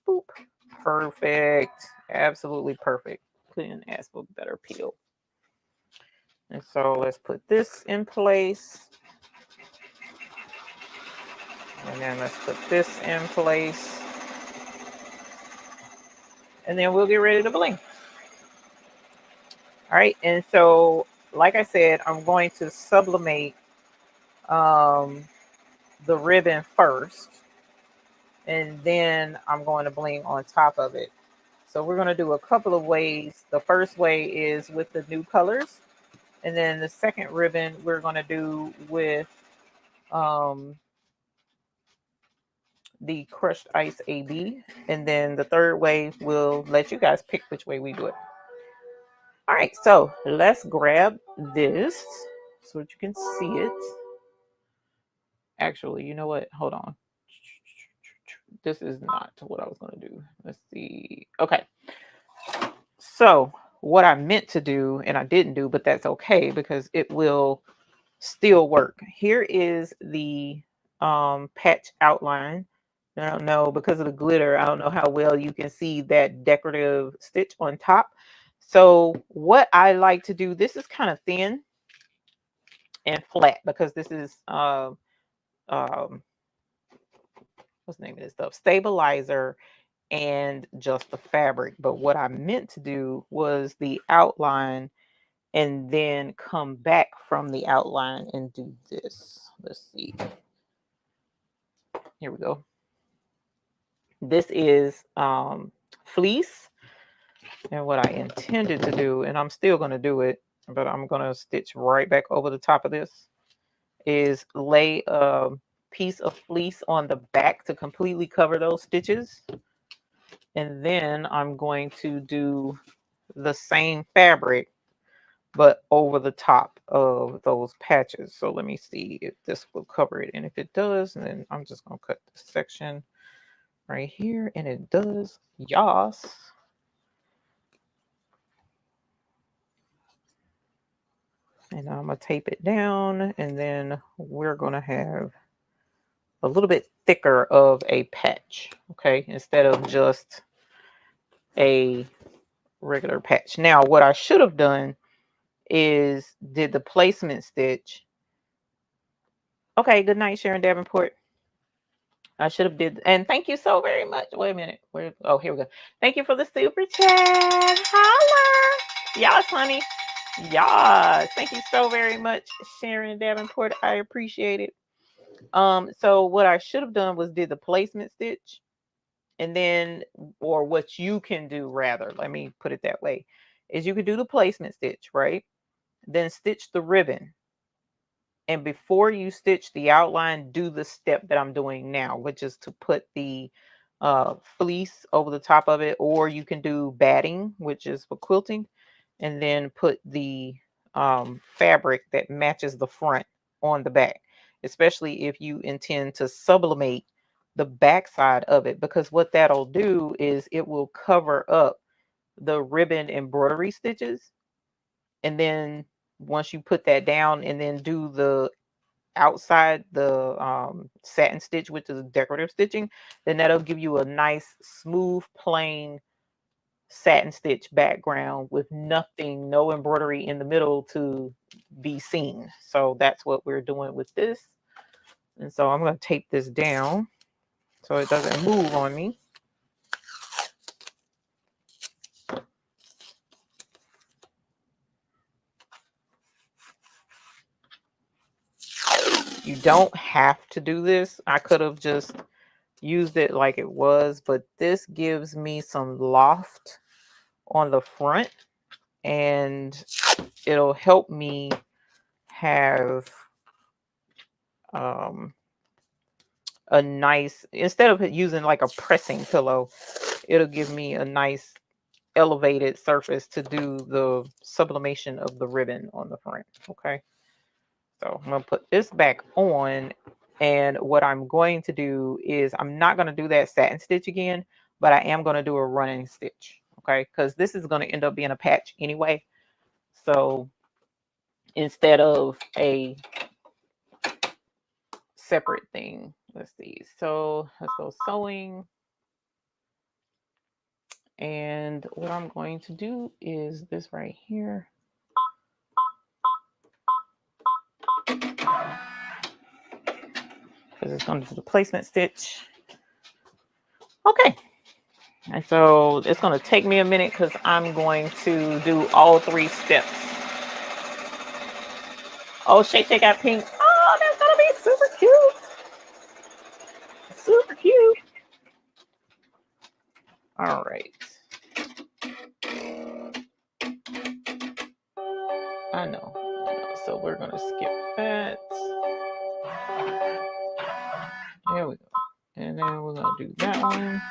Boop. Perfect. Absolutely perfect. Couldn't ask for better peel. And so let's put this in place. And then let's put this in place. And then we'll get ready to bling. All right. And so, like I said, I'm going to sublimate the ribbon first. And then I'm going to bling on top of it. So we're going to do a couple of ways. The first way is with the new colors. And then the second ribbon we're going to do with the crushed ice AB. And then the third way, we'll let you guys pick which way we do it. All right, so let's grab this so that you can see it. Actually, you know what? Hold on. This is not what I was going to do. Let's see. Okay. So what I meant to do, and I didn't do, but that's okay because it will still work. Here is the patch outline. I don't know, because of the glitter, I don't know how well you can see that decorative stitch on top. So what I like to do, this is kind of thin and flat because this is what's the name of this stuff? Stabilizer and just the fabric. But what I meant to do was the outline and then come back from the outline and do this. Let's see. Here we go. This is fleece. And what I intended to do, and I'm still going to do it, but I'm going to stitch right back over the top of this, is lay a piece of fleece on the back to completely cover those stitches. And then I'm going to do the same fabric, but over the top of those patches. So let me see if this will cover it. And if it does, then I'm just going to cut this section right here. And it does. Yas. And I'm going to tape it down. And then we're going to have a little bit thicker of a patch. Okay. Instead of just a regular patch. Now, what I should have done is did the placement stitch. Okay, good night, Sharon Davenport. I should have did, and thank you so very much. Wait a minute. Where? Oh, here we go. Thank you for the super chat. Holla. Yes, honey. Yes. Thank you so very much, Sharon Davenport. I appreciate it. So what I should have done was did the placement stitch, and then, or what you can do rather, let me put it that way, is you could do the placement stitch, right? Then stitch the ribbon. And before you stitch the outline, do the step that I'm doing now, which is to put the fleece over the top of it, or you can do batting, which is for quilting, and then put the fabric that matches the front on the back, especially if you intend to sublimate the back side of it, because what that'll do is it will cover up the ribbon embroidery stitches. And then once you put that down and then do the outside the satin stitch with the decorative stitching, then that'll give you a nice smooth plain satin stitch background with nothing, no embroidery in the middle to be seen. So that's what we're doing with this. And so I'm going to tape this down so it doesn't move on me. You don't have to do this. I could have just used it like it was, but this gives me some loft on the front, and it'll help me have a nice, instead of using like a pressing pillow, it'll give me a nice elevated surface to do the sublimation of the ribbon on the front. Okay, so I'm gonna put this back on, and what I'm going to do is I'm not going to do that satin stitch again, but I am going to do a running stitch. Okay, because this is going to end up being a patch anyway, so instead of a separate thing, let's see, so let's go sewing. And what I'm going to do is this right here. Because it's going to do the placement stitch. Okay. And so it's going to take me a minute because I'm going to do all 3 steps. Oh, Shay got pink. Oh, that's going to be super cute. Super cute. All right. I know. So we're going to skip that. There we go. And then we're going to do that one.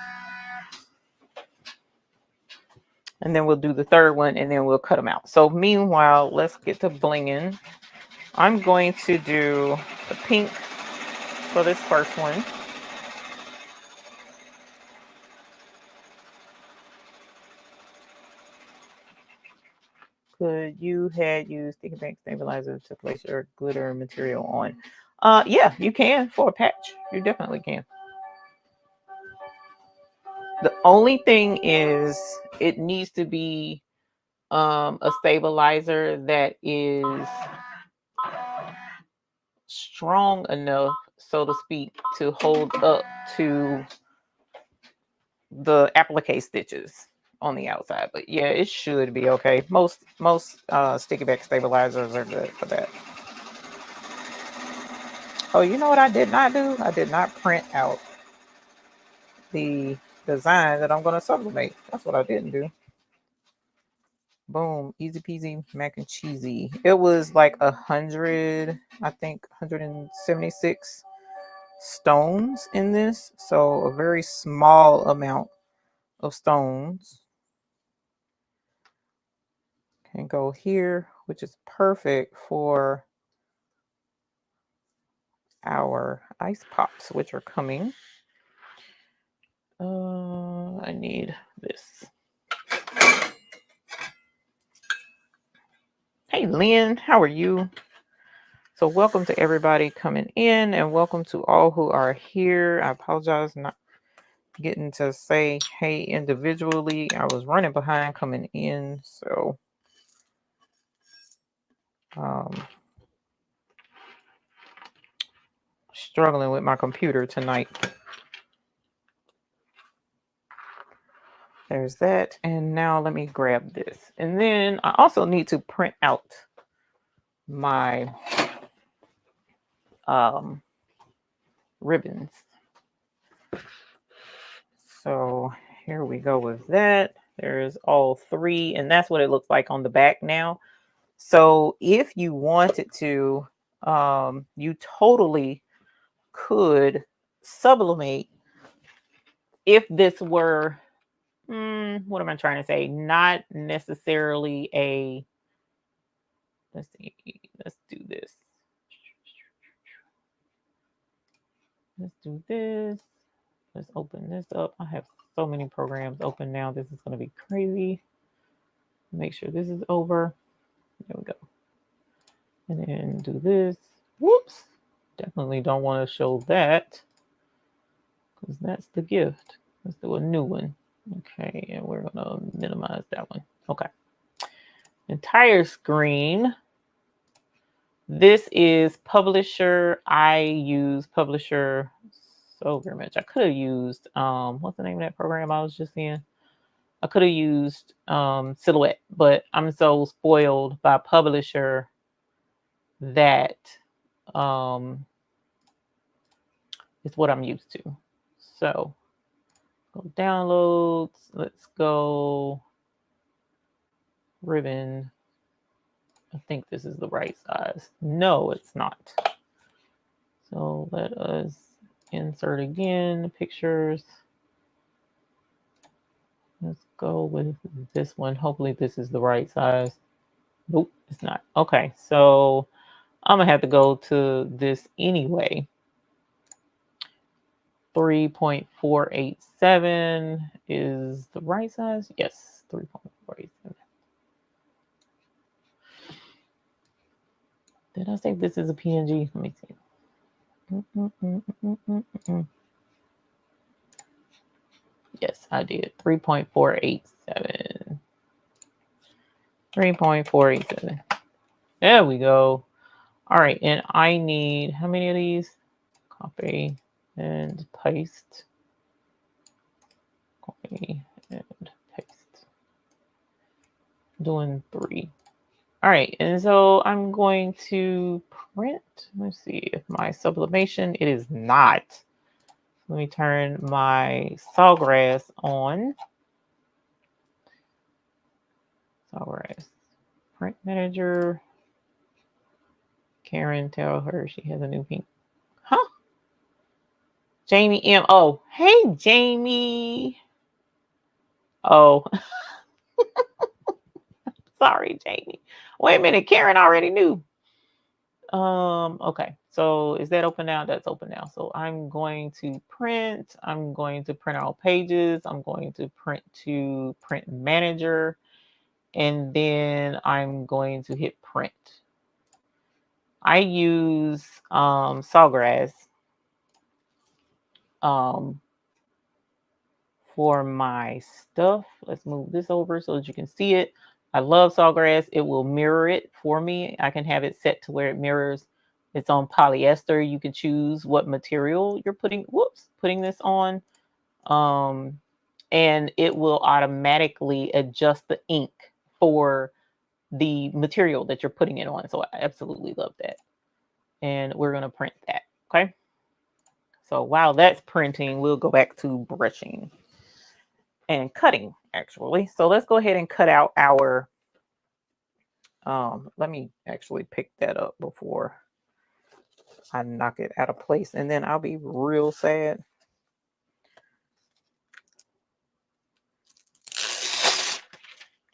And then we'll do the 3rd one, and then we'll cut them out. So meanwhile, let's get to blinging. I'm going to do the pink for this first one. Could you had used sticky bank stabilizer to place your glitter material on? Yeah, you can for a patch. You definitely can. The only thing is it needs to be a stabilizer that is strong enough, so to speak, to hold up to the applique stitches on the outside. But yeah, it should be okay. Most sticky back stabilizers are good for that. Oh, you know what I did not do? I did not print out the design that I'm going to sublimate. That's what I didn't do. Boom, easy peasy mac and cheesy. It was like 100, I think 176 stones in this, so a very small amount of stones. Can go here, which is perfect for our ice pops, which are coming. I need this. Hey Lynn, how are you? So welcome to everybody coming in, and welcome to all who are here. I apologize not getting to say hey individually. I was running behind coming in, so struggling with my computer tonight. There's that, and now let me grab this. And then I also need to print out my ribbons. So here we go with that. There's all 3, and that's what it looks like on the back now. So if you wanted to, you totally could sublimate if this were, what am I trying to say? Not necessarily a, let's see, let's do this. Let's do this. Let's open this up. I have so many programs open now. This is going to be crazy. Make sure this is over. There we go. And then do this. Whoops. Definitely don't want to show that because that's the gift. Let's do a new one. Okay, and we're going to minimize that one. Okay. Entire screen. This is Publisher. I use Publisher so very much. I could have used, what's the name of that program I was just in? I could have used Silhouette, but I'm so spoiled by Publisher that it's what I'm used to. So go downloads. Let's go ribbon. I think this is the right size. No, it's not. So let us insert again pictures. Let's go with this one. Hopefully this is the right size. Nope, it's not. Okay, so I'm gonna have to go to this anyway. 3.487 is the right size. Yes, 3.487. Did I say this is a PNG? Let me see. Yes, I did. 3.487. 3.487. There we go. All right, and I need how many of these? Copy and paste. Copy and paste. Doing 3. All right, and so I'm going to print. Let's see if my sublimation, it is not. Let me turn my sawgrass on. Sawgrass. Print manager. Karen, tell her she has a new pink. Huh? Jamie M. Oh, hey, Jamie. Oh, sorry, Jamie. Wait a minute. Karen already knew. Okay. So is that open now? That's open now. So I'm going to print. I'm going to print all pages. I'm going to print to print manager. And then I'm going to hit print. I use Sawgrass for my stuff. Let's move this over so that you can see it. I love Sawgrass. It will mirror it for me. I can have it set to where it mirrors. It's on polyester. You can choose what material you're putting this on. And it will automatically adjust the ink for the material that you're putting it on. So I absolutely love that. And we're going to print that. Okay. So while that's printing, we'll go back to brushing and cutting actually. So let's go ahead and cut out our, let me actually pick that up before I knock it out of place, and then I'll be real sad.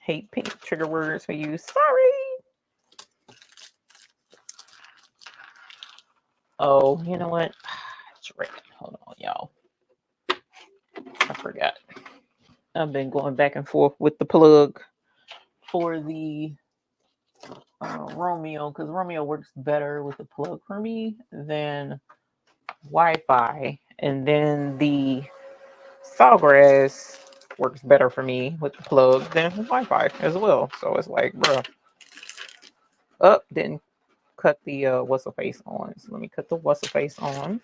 Hate pink trigger words for you. Sorry. Oh, you know what? It's right. Hold on, y'all. I forgot. I've been going back and forth with the plug for the Romeo, because Romeo works better with the plug for me than Wi-Fi, and then the Sawgrass works better for me with the plug than Wi-Fi as well. So it's like, bro, didn't cut the what's the face on. So let me cut the what's the face on.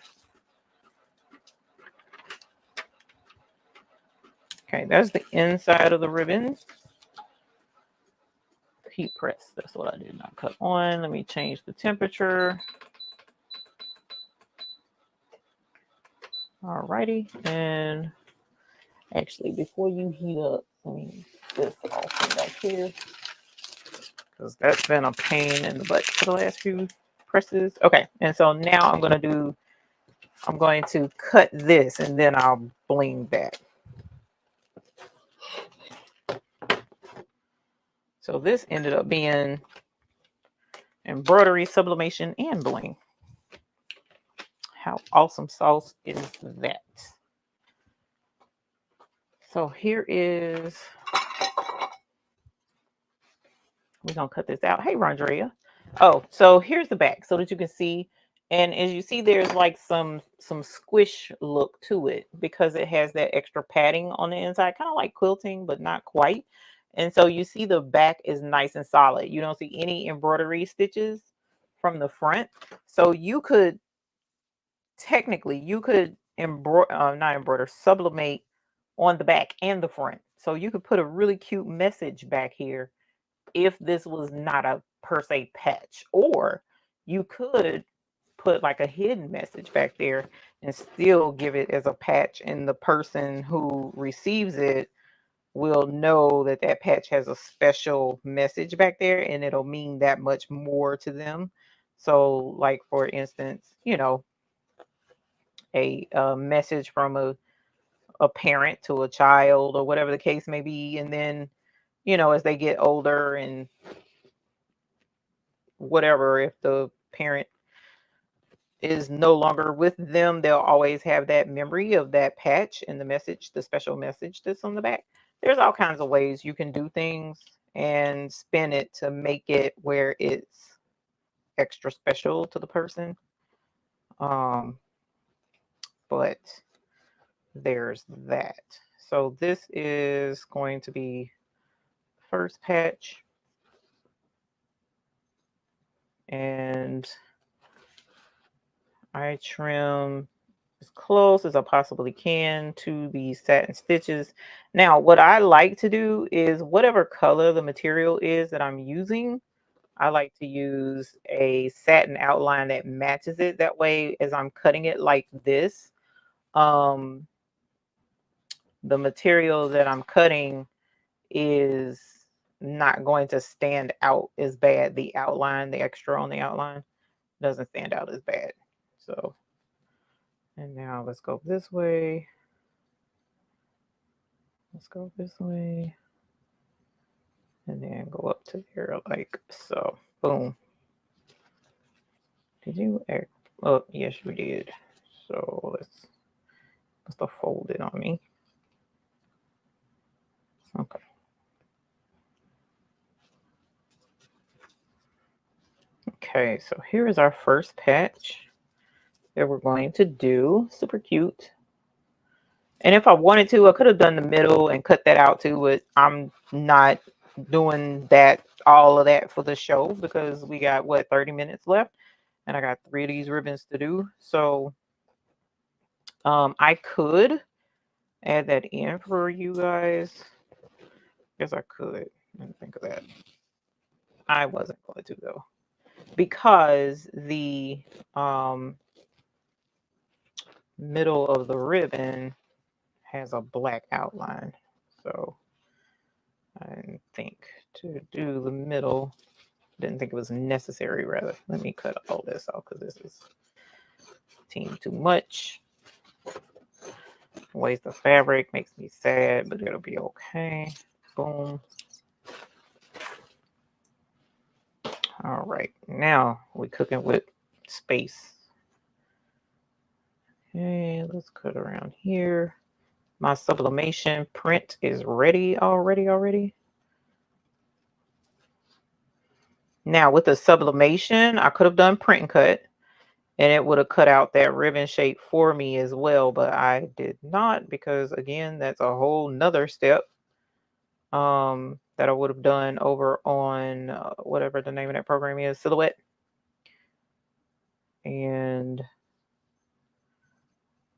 Okay, that's the inside of the ribbon. Heat press. That's what I did not cut on. Let me change the temperature. Alrighty, and actually, before you heat up, let me get this off back here, because that's been a pain in the butt for the last few presses. Okay, and so now I'm going to cut this, and then I'll bling that. So this ended up being embroidery, sublimation, and bling. How awesome sauce is that? So here is, we're going to cut this out. Hey, Rondrea. Oh, so here's the back so that you can see. And as you see, there's like some squish look to it because it has that extra padding on the inside, kind of like quilting, but not quite. And so you see the back is nice and solid. You don't see any embroidery stitches from the front. So you could, technically, you could not embroider, sublimate on the back and the front. So you could put a really cute message back here if this was not a per se patch, or you could put like a hidden message back there and still give it as a patch, and the person who receives it will know that that patch has a special message back there, and it'll mean that much more to them. So, like for instance, you know, a message from a parent to a child or whatever the case may be, and then, you know, as they get older and whatever, if the parent is no longer with them, they'll always have that memory of that patch and the message, the special message that's on the back. There's all kinds of ways you can do things and spin it to make it where it's extra special to the person. Um, but there's that. So this is going to be first patch, and I trim as close as I possibly can to the satin stitches. Now, what I like to do is whatever color the material is that I'm using, I like to use a satin outline that matches it. That way, as I'm cutting it like this, um, the material that I'm cutting is not going to stand out as bad. The outline, the extra on the outline doesn't stand out as bad. So, and now let's go this way. Let's go this way. And then go up to there like so. Boom. Did you act? Oh, yes, you did. So let's must have folded on me. Okay. Okay, so here is our first patch that we're going to do. Super cute. And if I wanted to, I could have done the middle and cut that out too, but I'm not doing that, all of that for the show, because we got what, 30 minutes left, and I got 3 of these ribbons to do. So I could add that in for you guys. Yes, I could. I didn't think of that. I wasn't going to though, because the middle of the ribbon has a black outline. So I didn't think to do the middle. Didn't think it was necessary, rather. Let me cut all this off because this is team too much. Waste of fabric makes me sad, but it'll be okay. Boom. All right, now we're cooking with space. Okay, let's cut around here. My sublimation print is ready already. Now with the sublimation, I could have done print and cut, and it would have cut out that ribbon shape for me as well, but I did not, because again, that's a whole nother step that I would have done over on whatever the name of that program is, Silhouette. And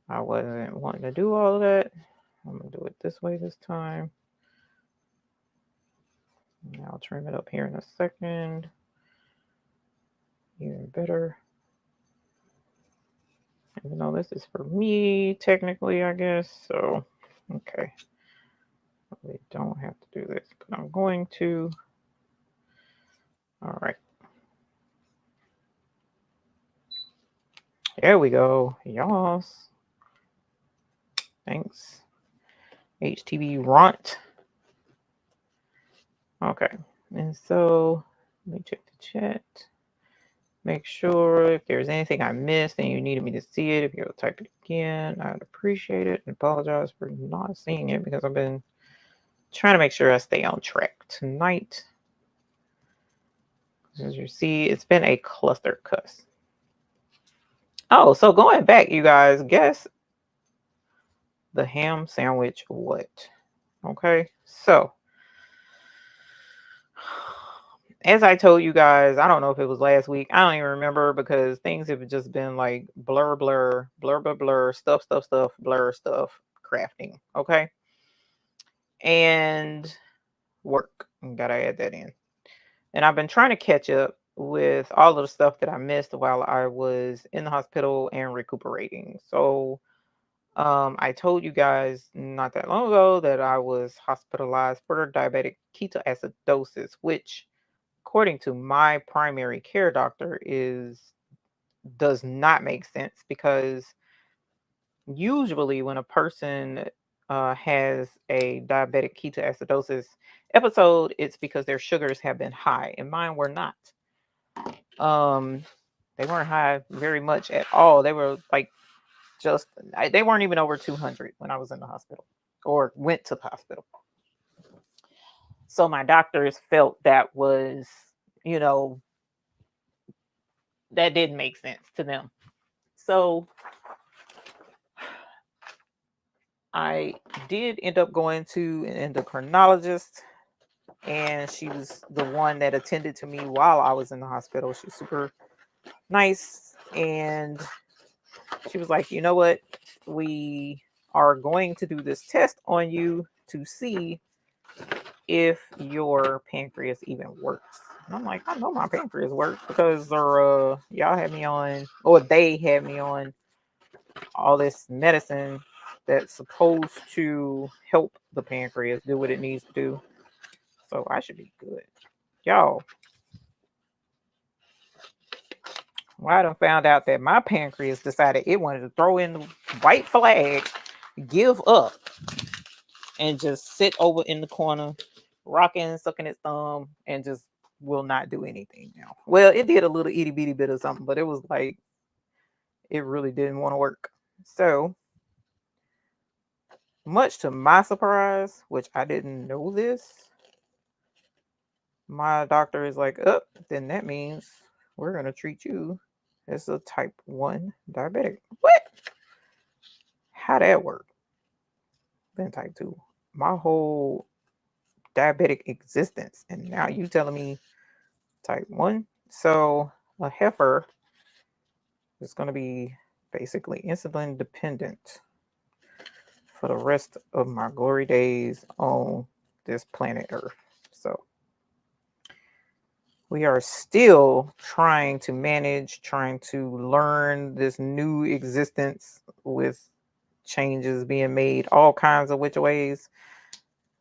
I wasn't wanting to do all of that. I'm gonna do it this way this time. And I'll trim it up here in a second. Even better. Even though this is for me, technically, I guess. So, okay. We don't have to do this, but I'm going to. All right. There we go. Yas. Thanks. HTV Ront. Okay. And so let me check the chat. Make sure if there's anything I missed and you needed me to see it, if you'll type it again, I'd appreciate it. And apologize for not seeing it because I've been trying to make sure I stay on track tonight. As you see, it's been a cluster cuss. Oh, so going back, you guys, guess the ham sandwich what? Okay, so as I told you guys, I don't know if it was last week. I don't even remember because things have just been like blur, stuff, blur stuff, crafting. Okay. And work. Gotta add that in. And I've been trying to catch up with all of the stuff that I missed while I was in the hospital and recuperating. So I told you guys not that long ago that I was hospitalized for diabetic ketoacidosis, which, according to my primary care doctor, does not make sense because usually when a person has a diabetic ketoacidosis episode, it's because their sugars have been high, and mine were not. Um, they weren't high very much at all. They were like they weren't even over 200 when I was in the hospital or went to the hospital. So my doctors felt that was, you know, that didn't make sense to them. So I did end up going to an endocrinologist, and she was the one that attended to me while I was in the hospital. She's super nice, and she was like, you know what? We are going to do this test on you to see if your pancreas even works. And I'm like, I know my pancreas works because y'all had me on, or they had me on all this medicine that's supposed to help the pancreas do what it needs to do. So I should be good. Y'all, well, I done found out that my pancreas decided it wanted to throw in the white flag, give up, and just sit over in the corner, rocking, sucking its thumb, and just will not do anything now. Well, it did a little itty bitty bit of something, but it was like it really didn't want to work. So, much to my surprise, which I didn't know this, my doctor is like, oh, then that means we're going to treat you as a type 1 diabetic. What? How that work? Been type 2. My whole diabetic existence. And now you telling me type 1? So a heifer is going to be basically insulin dependent for the rest of my glory days on this planet Earth. So we are still trying to manage, trying to learn this new existence with changes being made all kinds of which ways.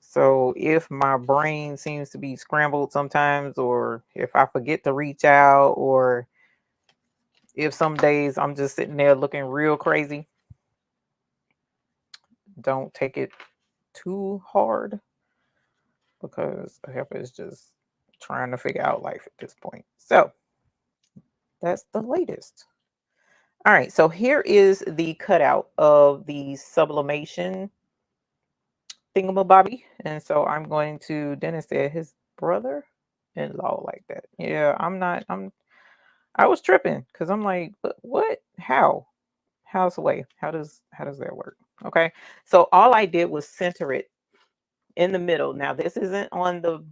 So if my brain seems to be scrambled sometimes, or if I forget to reach out, or if some days I'm just sitting there looking real crazy, don't take it too hard because a heifer is just trying to figure out life at this point. So that's the latest. All right, so here is the cutout of the sublimation thingamabobby. And so I'm going to, Dennis said his brother-in-law like that. Yeah, I was tripping because I'm like, what? How? How's the way? How does that work? Okay. So all I did was center it in the middle. Now this isn't on the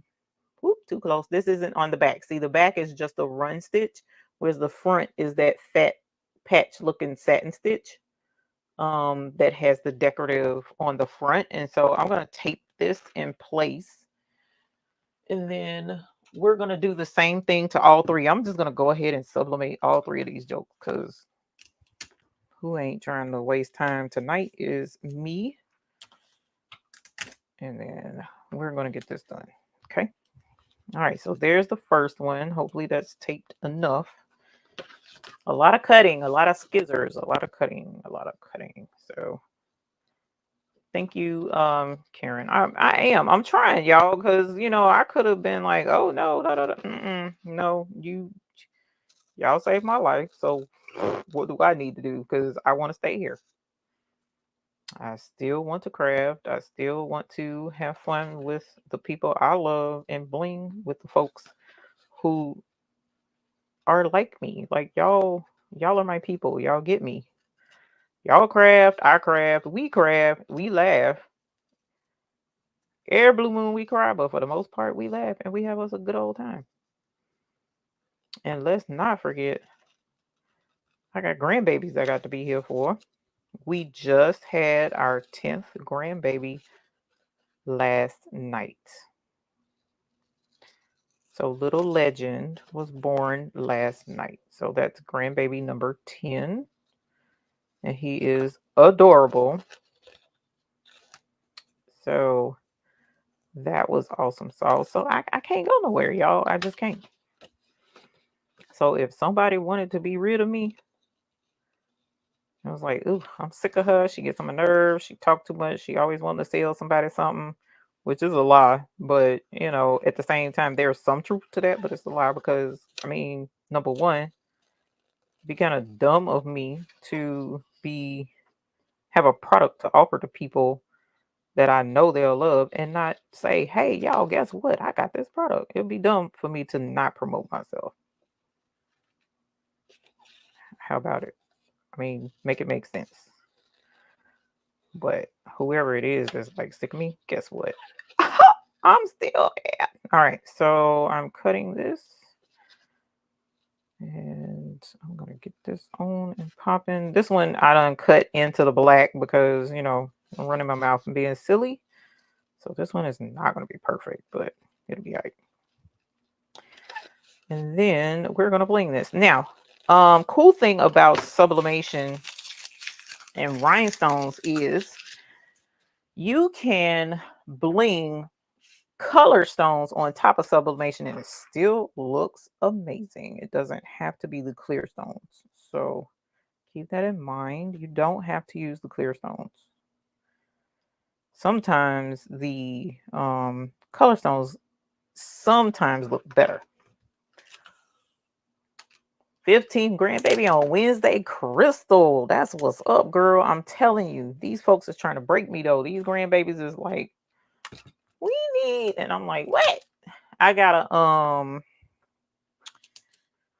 too close. This isn't on the back. See, the back is just a run stitch, whereas the front is that fat patch looking satin stitch that has the decorative on the front. And so I'm going to tape this in place, and then we're going to do the same thing to all three. I'm just going to go ahead and sublimate all three of these jokes because who ain't trying to waste time tonight is me. And then we're going to get this done. Okay. All right. So there's the first one. Hopefully that's taped enough. A lot of cutting, a lot of skizzers, a lot of cutting, a lot of cutting. So thank you, Karen. I'm trying, y'all, because I could have been like, oh no, no, no, no, no, y'all saved my life. So what do I need to do? Because I want to stay here. I still want to craft. I still want to have fun with the people I love and bling with the folks who are like me. Like y'all are my people. Y'all get me. Y'all craft, I craft, we laugh. Every blue moon we cry, but for the most part we laugh and we have us a good old time. And let's not forget, I got grandbabies I got to be here for. We just had our 10th grandbaby last night. So little legend was born last night. So that's grandbaby number 10. and he is adorable. So that was awesome sauce. So I can't go nowhere, y'all. I just can't. So if somebody wanted to be rid of me, I was like, ooh, I'm sick of her. She gets on my nerves. She talks too much. She always wants to sell somebody something, which is a lie. But, you know, at the same time, there's some truth to that, but it's a lie because, I mean, number one, it'd be kind of dumb of me to have a product to offer to people that I know they'll love and not say, hey, y'all, guess what? I got this product. It'd be dumb for me to not promote myself. How about it? I mean, make it make sense. But whoever it is that's like sick of me, guess what? I'm still at. All right, so I'm cutting this. And I'm going to get this on and popping. This one I done cut into the black because, you know, I'm running my mouth and being silly. So this one is not going to be perfect, but it'll be all right. And then we're going to bling this. Now, cool thing about sublimation and rhinestones is you can bling color stones on top of sublimation and it still looks amazing. It doesn't have to be the clear stones. So keep that in mind. You don't have to use the clear stones. Sometimes the color stones sometimes look better. 15 grandbaby on Wednesday. Crystal, that's what's up, girl. I'm telling you, these folks is trying to break me though. These grandbabies is like, we need, and I'm like, what? I got a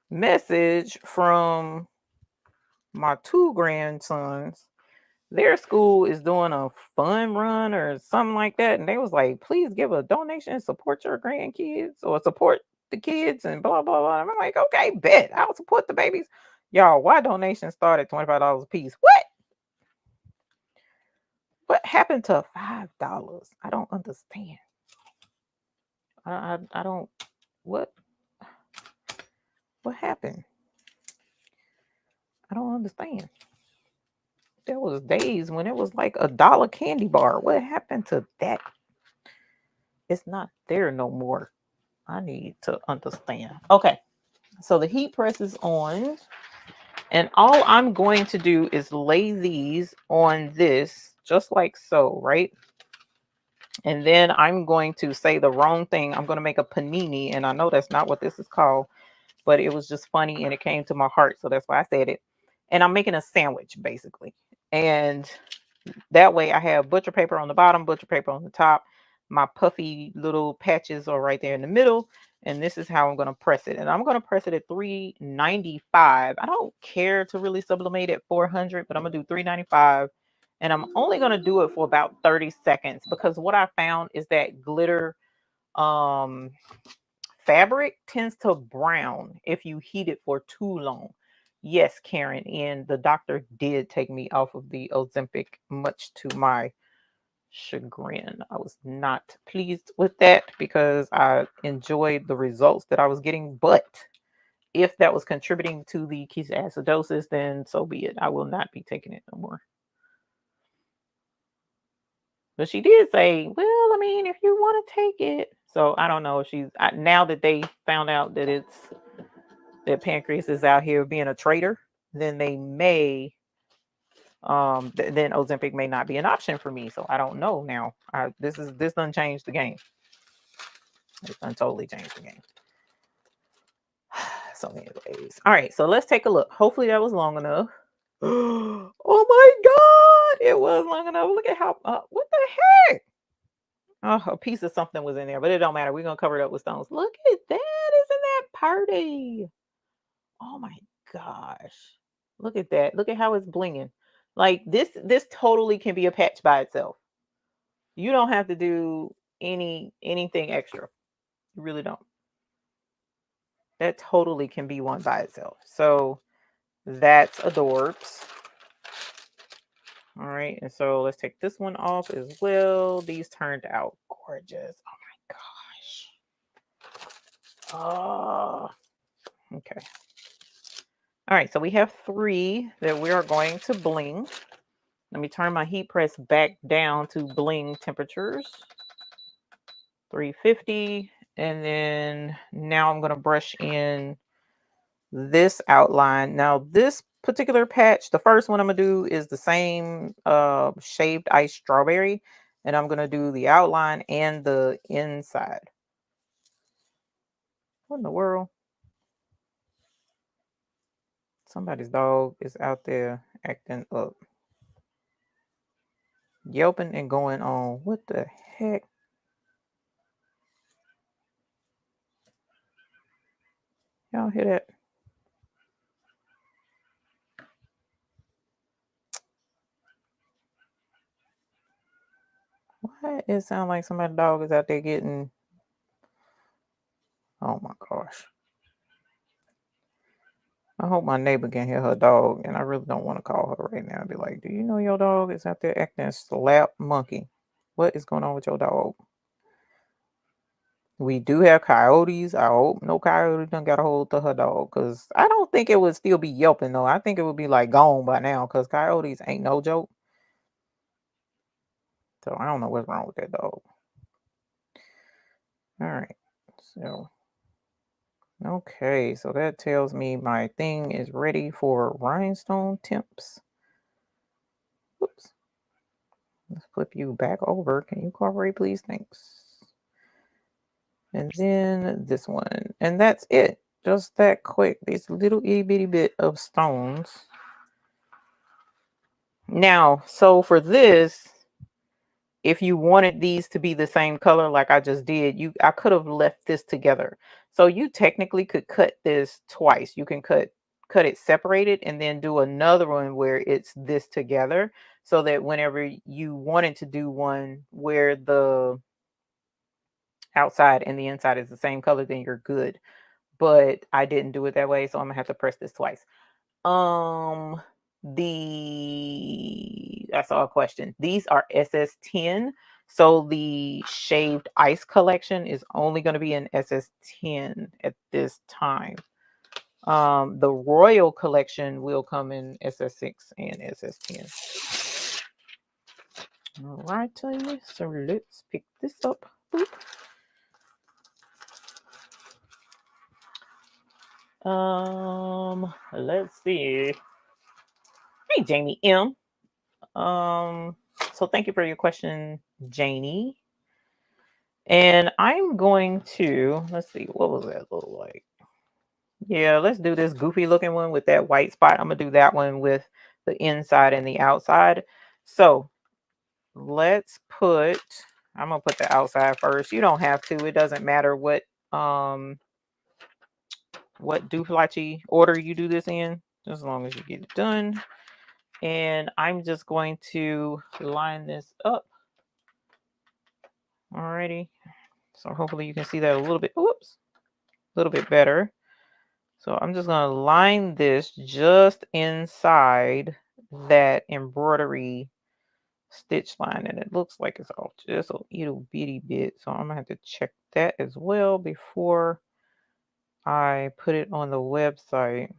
message from my 2 grandsons. Their school is doing a fun run or something like that, and they was like, please give a donation and support your grandkids or support the kids and blah blah blah. And I'm like, okay, bet I'll support the babies. Y'all, why donations start at $25 a piece? What happened to $5? I don't understand. I don't. What happened? I don't understand. There was days when it was like $1 candy bar. What happened to that? It's not there no more. I need to understand. Okay, so the heat press is on, and all I'm going to do is lay these on this just like so, right? And then I'm going to say the wrong thing. I'm going to make a panini, and I know that's not what this is called, but it was just funny and it came to my heart, so that's why I said it. And I'm making a sandwich basically, and that way I have butcher paper on the bottom, butcher paper on the top. My puffy little patches are right there in the middle. And this is how I'm going to press it. And I'm going to press it at 395. I don't care to really sublimate at 400, but I'm going to do 395. And I'm only going to do it for about 30 seconds because what I found is that glitter fabric tends to brown if you heat it for too long. Yes, Karen, and the doctor did take me off of the Ozempic, much to my chagrin. I was not pleased with that because I enjoyed the results that I was getting. But if that was contributing to the ketoacidosis, then so be it. I will not be taking it no more. But she did say, well, I mean, if you want to take it. So I don't know if she's, now that they found out that that pancreas is out here being a traitor, then they may then Ozempic may not be an option for me. So I don't know now. This doesn't change the game. It's done totally changed the game. So anyways, all right, so let's take a look. Hopefully that was long enough. Oh my god, it was long enough. Look at how what the heck? Oh, a piece of something was in there, but it don't matter. We're gonna cover it up with stones. Look at that. Isn't that pretty? Oh my gosh. Look at that. Look at how it's blinging. Like this totally can be a patch by itself. You don't have to do anything extra. You really don't. That totally can be one by itself. So that's adorbs. All right, and so let's take this one off as well. These turned out gorgeous. Oh my gosh. Oh, okay. All right, so we have 3 that we are going to bling. Let me turn my heat press back down to bling temperatures. 350. And then now I'm going to brush in this outline. Now this particular patch, the first one I'm going to do is the same shaved ice strawberry. And I'm going to do the outline and the inside. What in the world? Somebody's dog is out there acting up. Yelping and going on. What the heck? Y'all hear that? Why it sound like somebody's dog is out there getting... Oh my gosh. I hope my neighbor can hear her dog, and I really don't want to call her right now and be like, do you know your dog is out there acting slap monkey? What is going on with your dog? We do have coyotes. I hope no coyote done got a hold of her dog, because I don't think it would still be yelping though. I think it would be like gone by now, because coyotes ain't no joke. So I don't know what's wrong with that dog. All right. So, okay. So that tells me my thing is ready for rhinestone temps. Oops. Let's flip you back over. Can you cooperate, please? Thanks. And then this one. And that's it. Just that quick. This little itty bitty bit of stones. Now, so for this, if you wanted these to be the same color like I just did, I could have left this together. So you technically could cut this twice. You can cut it separated and then do another one where it's this together, so that whenever you wanted to do one where the outside and the inside is the same color, then you're good. But I didn't do it that way, so I'm gonna have to press this twice. I saw a question. These are SS10. So the shaved ice collection is only going to be in SS10 at this time. The Royal collection will come in SS6 and SS10. All right, so let's pick this up. Boop. Let's see. Hey, Jamie M. So thank you for your question, Janie. And I'm going to, let's see, what was that look like? Yeah, let's do this goofy looking one with that white spot. I'm gonna do that one with the inside and the outside. So let's put, I'm gonna put the outside first. You don't have to, it doesn't matter what dooflachi order you do this in, as long as you get it done. And I'm just going to line this up. Alrighty. So hopefully you can see that a little bit. Whoops, a little bit better. So I'm just going to line this just inside that embroidery stitch line, and it looks like it's off just a little bitty bit. So I'm gonna have to check that as well before I put it on the website,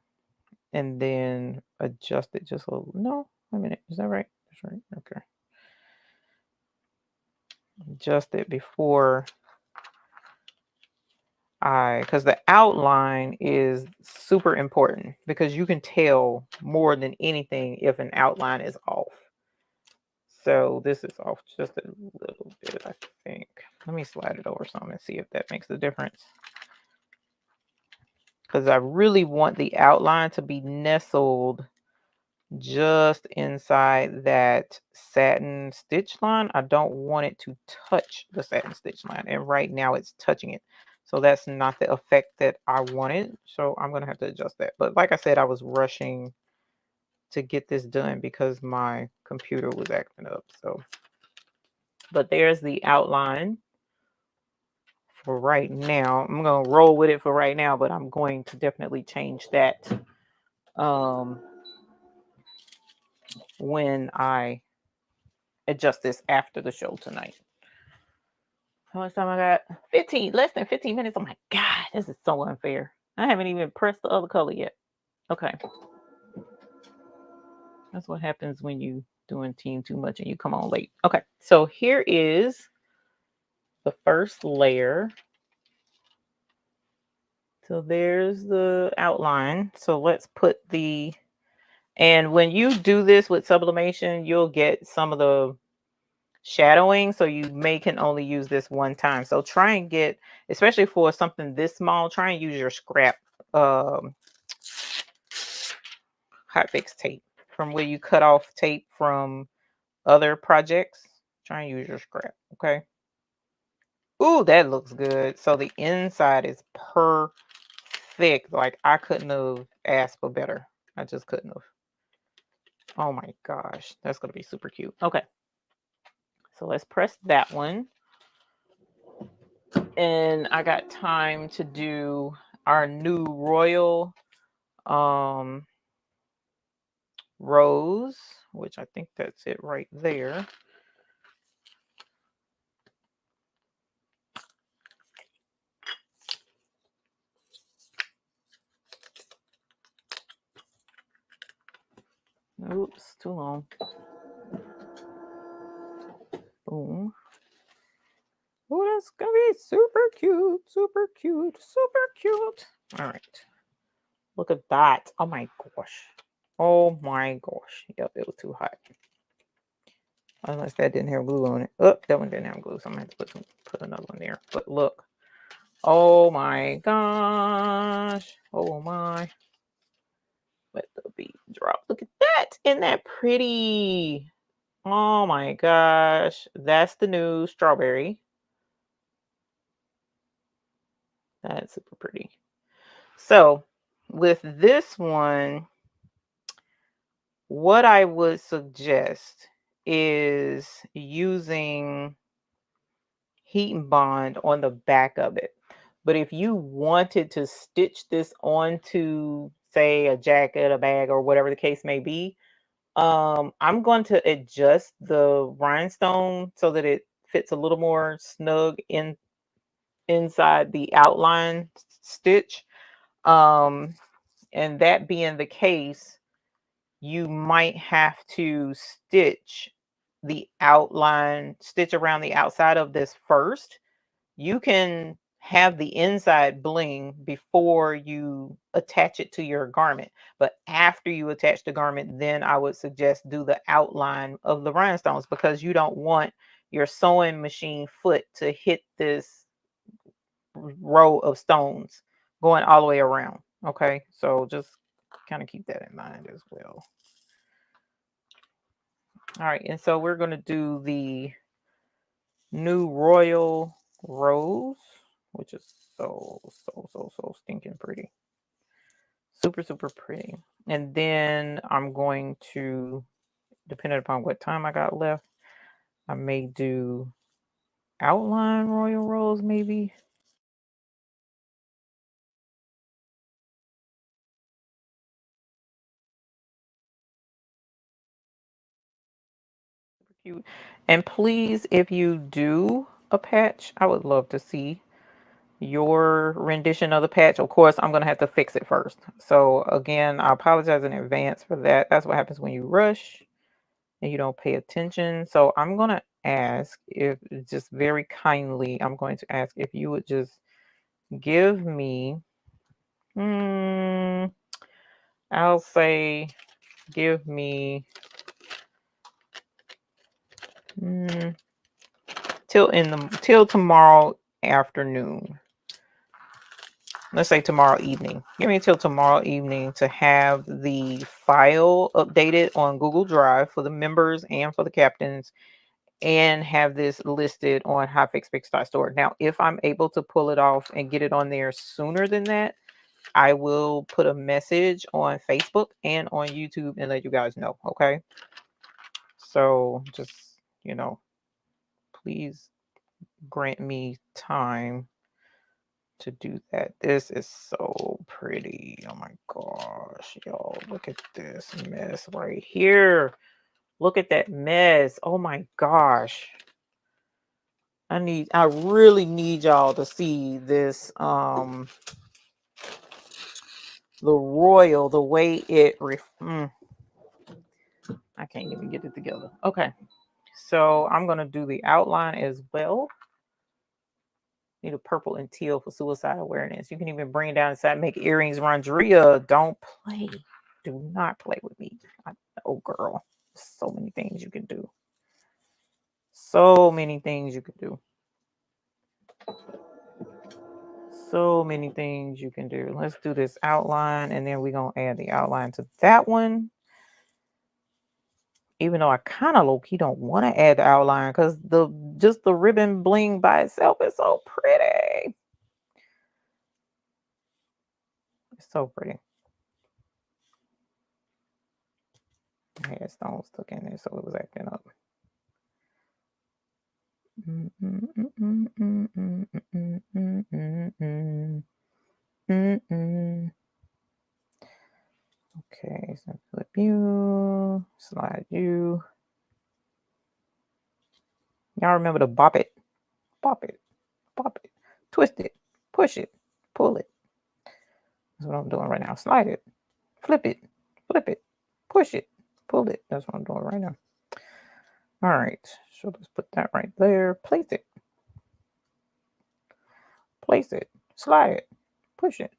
and then adjust it just a little. No, wait a minute, is that right? That's right. Okay. Adjust it before because the outline is super important, because you can tell more than anything if an outline is off. So this is off just a little bit, I think. Let me slide it over some and see if that makes a difference, because I really want the outline to be nestled just inside that satin stitch line. I don't want it to touch the satin stitch line, and right now it's touching it. So that's not the effect that I wanted. So I'm gonna have to adjust that. But like I said, I was rushing to get this done because my computer was acting up. So, but there's the outline for right now. I'm gonna roll with it for right now, but I'm going to definitely change that when I adjust this after the show tonight. How much time I got? 15, less than 15 minutes. Oh my God, this is so unfair. I haven't even pressed the other color yet. Okay. That's what happens when you doing team too much and you come on late. Okay, so here is the first layer. So there's the outline. So let's put the, and when you do this with sublimation, you'll get some of the shadowing. So you can only use this one time. So try and get, especially for something this small, try and use your scrap Hotfix tape from where you cut off tape from other projects. Try and use your scrap, okay? Ooh, that looks good. So the inside is perfect. Like I couldn't have asked for better. I just couldn't have. Oh my gosh, that's gonna be super cute. Okay, so let's press that one. And I got time to do our new royal rose, which I think that's it right there. Oops, too long. Boom. Oh, that's gonna be super cute, super cute, super cute. All right. Look at that. Oh my gosh. Oh my gosh. Yep, it was too hot. Unless that didn't have glue on it. Oh, that one didn't have glue, so I'm gonna have to put another one there. But look. Oh my gosh. Oh my. Let the bead drop. Look at that. Isn't that pretty? Oh my gosh. That's the new strawberry. That's super pretty. So with this one, what I would suggest is using heat and bond on the back of it. But if you wanted to stitch this onto, say, a jacket, a bag, or whatever the case may be, I'm going to adjust the rhinestone so that it fits a little more snug inside the outline stitch. And that being the case, you might have to stitch around the outside of this first. You can have the inside bling before you attach it to your garment. But after you attach the garment, then I would suggest do the outline of the rhinestones, because you don't want your sewing machine foot to hit this row of stones going all the way around. Okay, so just kind of keep that in mind as well. All right, and so we're going to do the new royal rose, which is so stinking pretty. Super, super pretty. And then I'm going to, depending upon what time I got left, I may do outline royal rose maybe. Super cute. And please, if you do a patch, I would love to see your rendition of the patch. Of course, I'm going to have to fix it first. So again, I apologize in advance for that. That's what happens when you rush and you don't pay attention. So I'm going to ask, if just very kindly, I'm going to ask if you would just give me, I'll say, give me till tomorrow afternoon. Let's say tomorrow evening. Give me till tomorrow evening to have the file updated on Google Drive for the members and for the captains, and have this listed on hotfixfix.store. Now, if I'm able to pull it off and get it on there sooner than that, I will put a message on Facebook and on YouTube and let you guys know. Okay. So just, please grant me time to do that. This is so pretty. Oh my gosh, y'all, look at this mess right here. Look at that mess. Oh my gosh. I really need y'all to see this the royal, the way it I can't even get it together. Okay, so I'm gonna do the outline as well. Need a purple and teal for suicide awareness. You can even bring it down inside, make earrings. Rondria, don't play. Do not play with me. Oh, girl. So many things you can do. So many things you can do. So many things you can do. Let's do this outline, and then we're going to add the outline to that one. Even though I kind of low-key don't want to add the outline because just the ribbon bling by itself is so pretty. It's so pretty. I had stones stuck in there, so it was acting up. Okay, so flip you, slide you. Y'all remember to bop it, bop it, bop it, twist it, push it, pull it. That's what I'm doing right now. Slide it, flip it, push it, pull it. That's what I'm doing right now. All right, so let's put that right there. Place it, slide it, push it.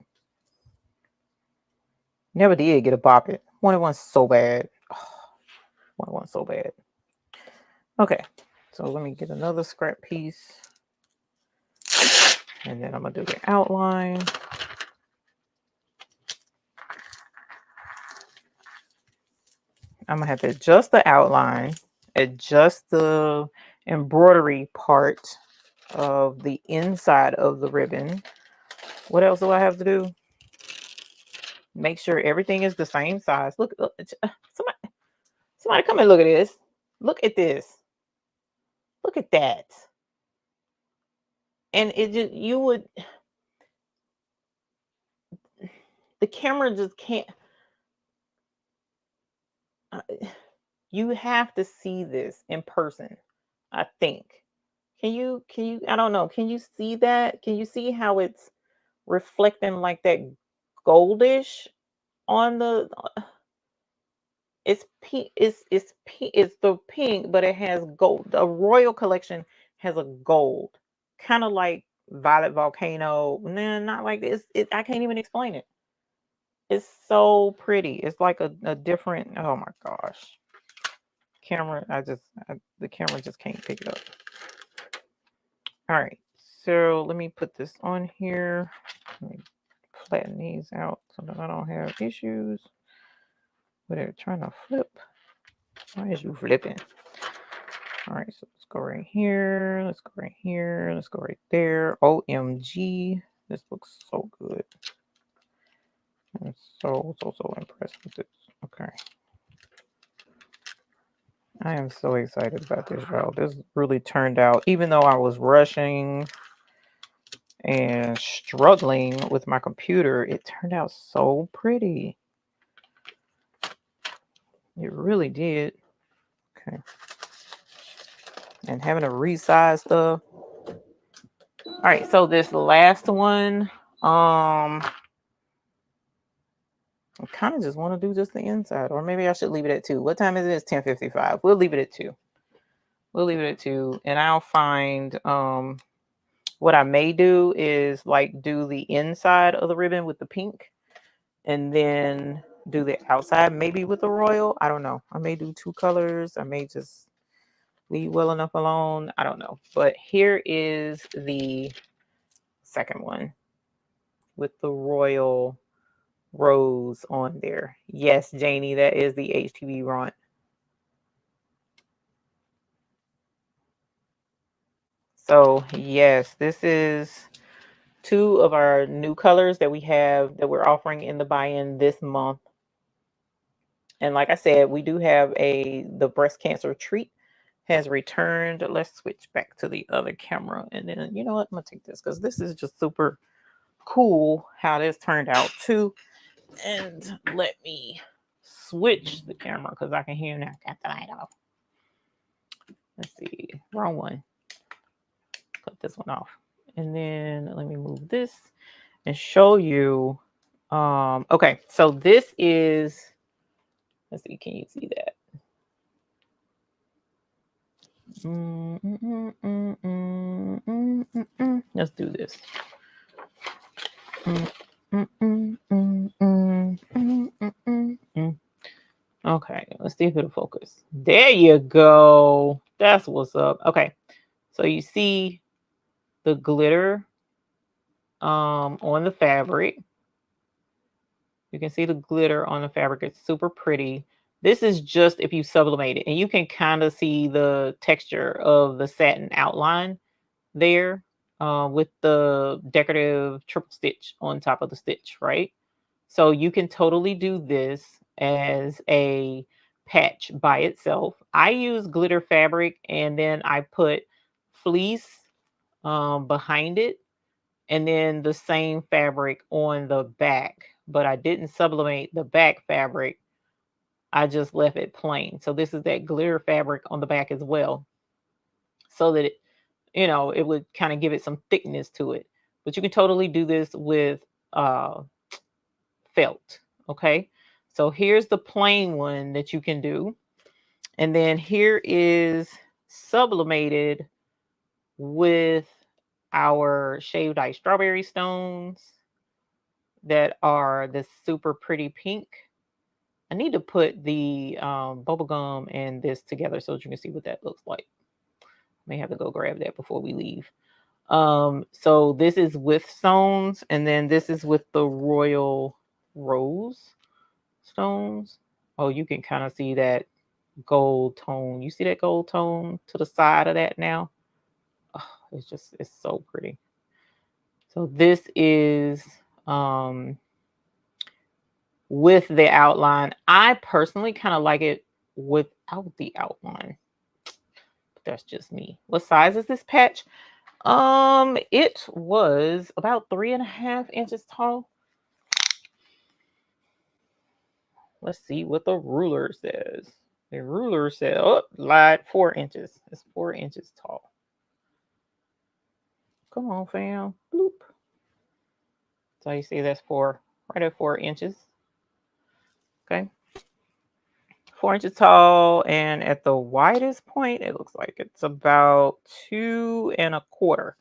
Never did get a bop it. Wanted one so bad. Wanted one so bad. Okay, so let me get another scrap piece. And then I'm going to do the outline. I'm going to have to adjust the outline, adjust the embroidery part of the inside of the ribbon. What else do I have to do? Make sure everything is the same size. Look, somebody come and look at this. Look at this. Look at that. And it just, the camera just can't. You have to see this in person, I think. Can you, I don't know. Can you see that? Can you see how it's reflecting like that goldish on the, it's pink, it's pink, it's the pink, but it has gold. The Royal Collection has a gold, kind of like Violet Volcano. Nah, not like this. I can't even explain it. It's so pretty. It's like a different, oh my gosh. Camera, the camera just can't pick it up. All right, so let me put this on here. Let me flatten these out so that I don't have issues. But they're trying to flip. Why is you flipping? All right, so let's go right here. Let's go right here. Let's go right there. OMG, this looks so good. I'm so impressed with this. Okay. I am so excited about this, y'all. This really turned out, even though I was rushing and struggling with my computer, it turned out so pretty. It really did. Okay. And having to resize stuff. All right, so this last one, I kind of just want to do just the inside, or maybe I should leave it at 2. What time is it? It's 10:55. We'll leave it at 2. We'll leave it at 2, and I'll find what I may do is like do the inside of the ribbon with the pink, and then do the outside maybe with the royal. I don't know. I may do 2 colors. I may just leave well enough alone. I don't know. But here is the second one with the royal rose on there. Yes, Janie, that is the HTV Ront. So yes, this is 2 of our new colors that we have that we're offering in the buy-in this month. And like I said, we do have the breast cancer treat has returned. Let's switch back to the other camera. And then, you know what? I'm going to take this because this is just super cool how this turned out too. And let me switch the camera because I can hear now. Got the light off. Let's see. Wrong one. Cut this one off. And then let me move this and show you Okay, so this is, let's see, can you see that? Let's do this. Okay, let's see if it'll focus. There you go. That's what's up. Okay, so you see the glitter on the fabric. You can see the glitter on the fabric. It's super pretty. This is just if you sublimate it, and you can kind of see the texture of the satin outline there with the decorative triple stitch on top of the stitch, right? So you can totally do this as a patch by itself. I use glitter fabric and then I put fleece behind it and then the same fabric on the back, but I didn't sublimate the back fabric. I just left it plain. So this is that glitter fabric on the back as well, so that it would kind of give it some thickness to it. But you can totally do this with felt. Okay. So here's the plain one that you can do. And then here is sublimated with our shaved ice strawberry stones that are this super pretty pink. I need to put the bubble gum and this together so that you can see what that looks like. May have to go grab that before we leave. So this is with stones, and then this is with the royal rose stones. Oh, you can kind of see that gold tone. You see that gold tone to the side of that now? Oh, it's so pretty. So this is with the outline. I personally kind of like it without the outline. But that's just me. What size is this patch? It was about 3.5 inches tall. Let's see what the ruler says. The ruler said, oh, lied 4 inches. It's 4 inches tall. Come on, fam. Bloop. So you see that's right at 4 inches. Okay. 4 inches tall, and at the widest point, it looks like it's about 2.25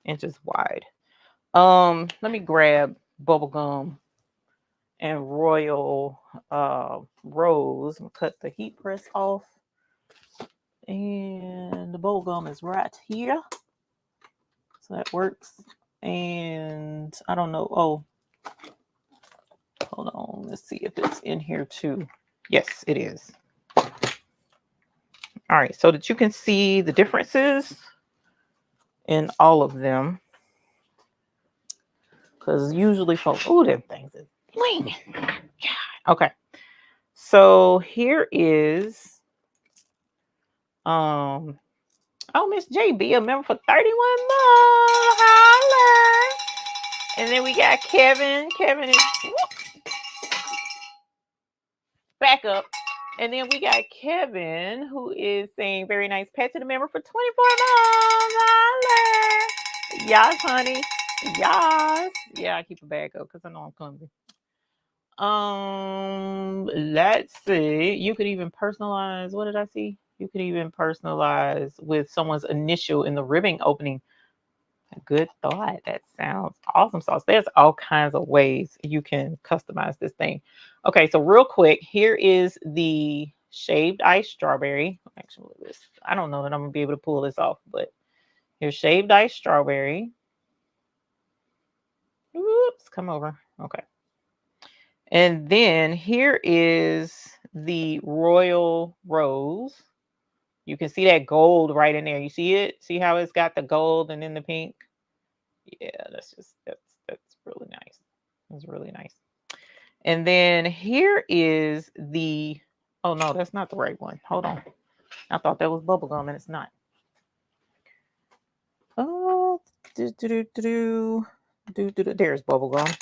inches wide. Let me grab bubblegum and royal rose and cut the heat press off. And the bubblegum is right here. So that works. And I don't know. Oh, hold on. Let's see if it's in here too. Yes, it is. All right, so that you can see the differences in all of them. Because usually folks, oh, them things is bling. God. Okay. So here is oh, Miss JB, a member for 31 months. Holla. And then we got Kevin. Kevin is back up. And then we got Kevin, who is saying very nice pet to the member for 24 months. Holla. Yes, honey. Yes. Yeah, I keep a bag up because I know I'm clumsy. Let's see. You could even personalize. What did I see? You could even personalize with someone's initial in the ribbon opening. Good thought. That sounds awesome sauce. There's all kinds of ways you can customize this thing. Okay, so real quick, here is the shaved ice strawberry. Actually, I don't know that I'm gonna be able to pull this off, but here's shaved ice strawberry. Oops, come over. Okay. And then here is the royal rose. You can see that gold right in there. You see it? See how it's got the gold and then the pink? Yeah, that's really nice. That's really nice. And then here is the, oh no, that's not the right one. Hold on. I thought that was bubblegum and it's not. Oh, there's bubblegum.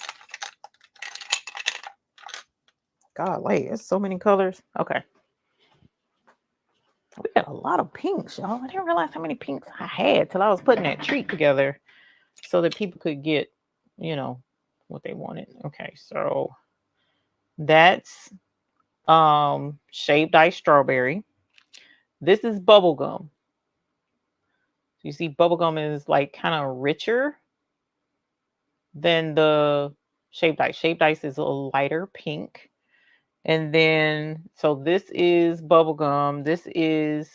Golly, it's so many colors. Okay. We got a lot of pinks, y'all. I didn't realize how many pinks I had till I was putting that treat together so that people could get, what they wanted. Okay, so that's shaved ice strawberry. This is bubble gum. So you see bubble gum is like kind of richer than the shaved ice. Shaved ice is a lighter pink. And then, so this is bubble gum. This is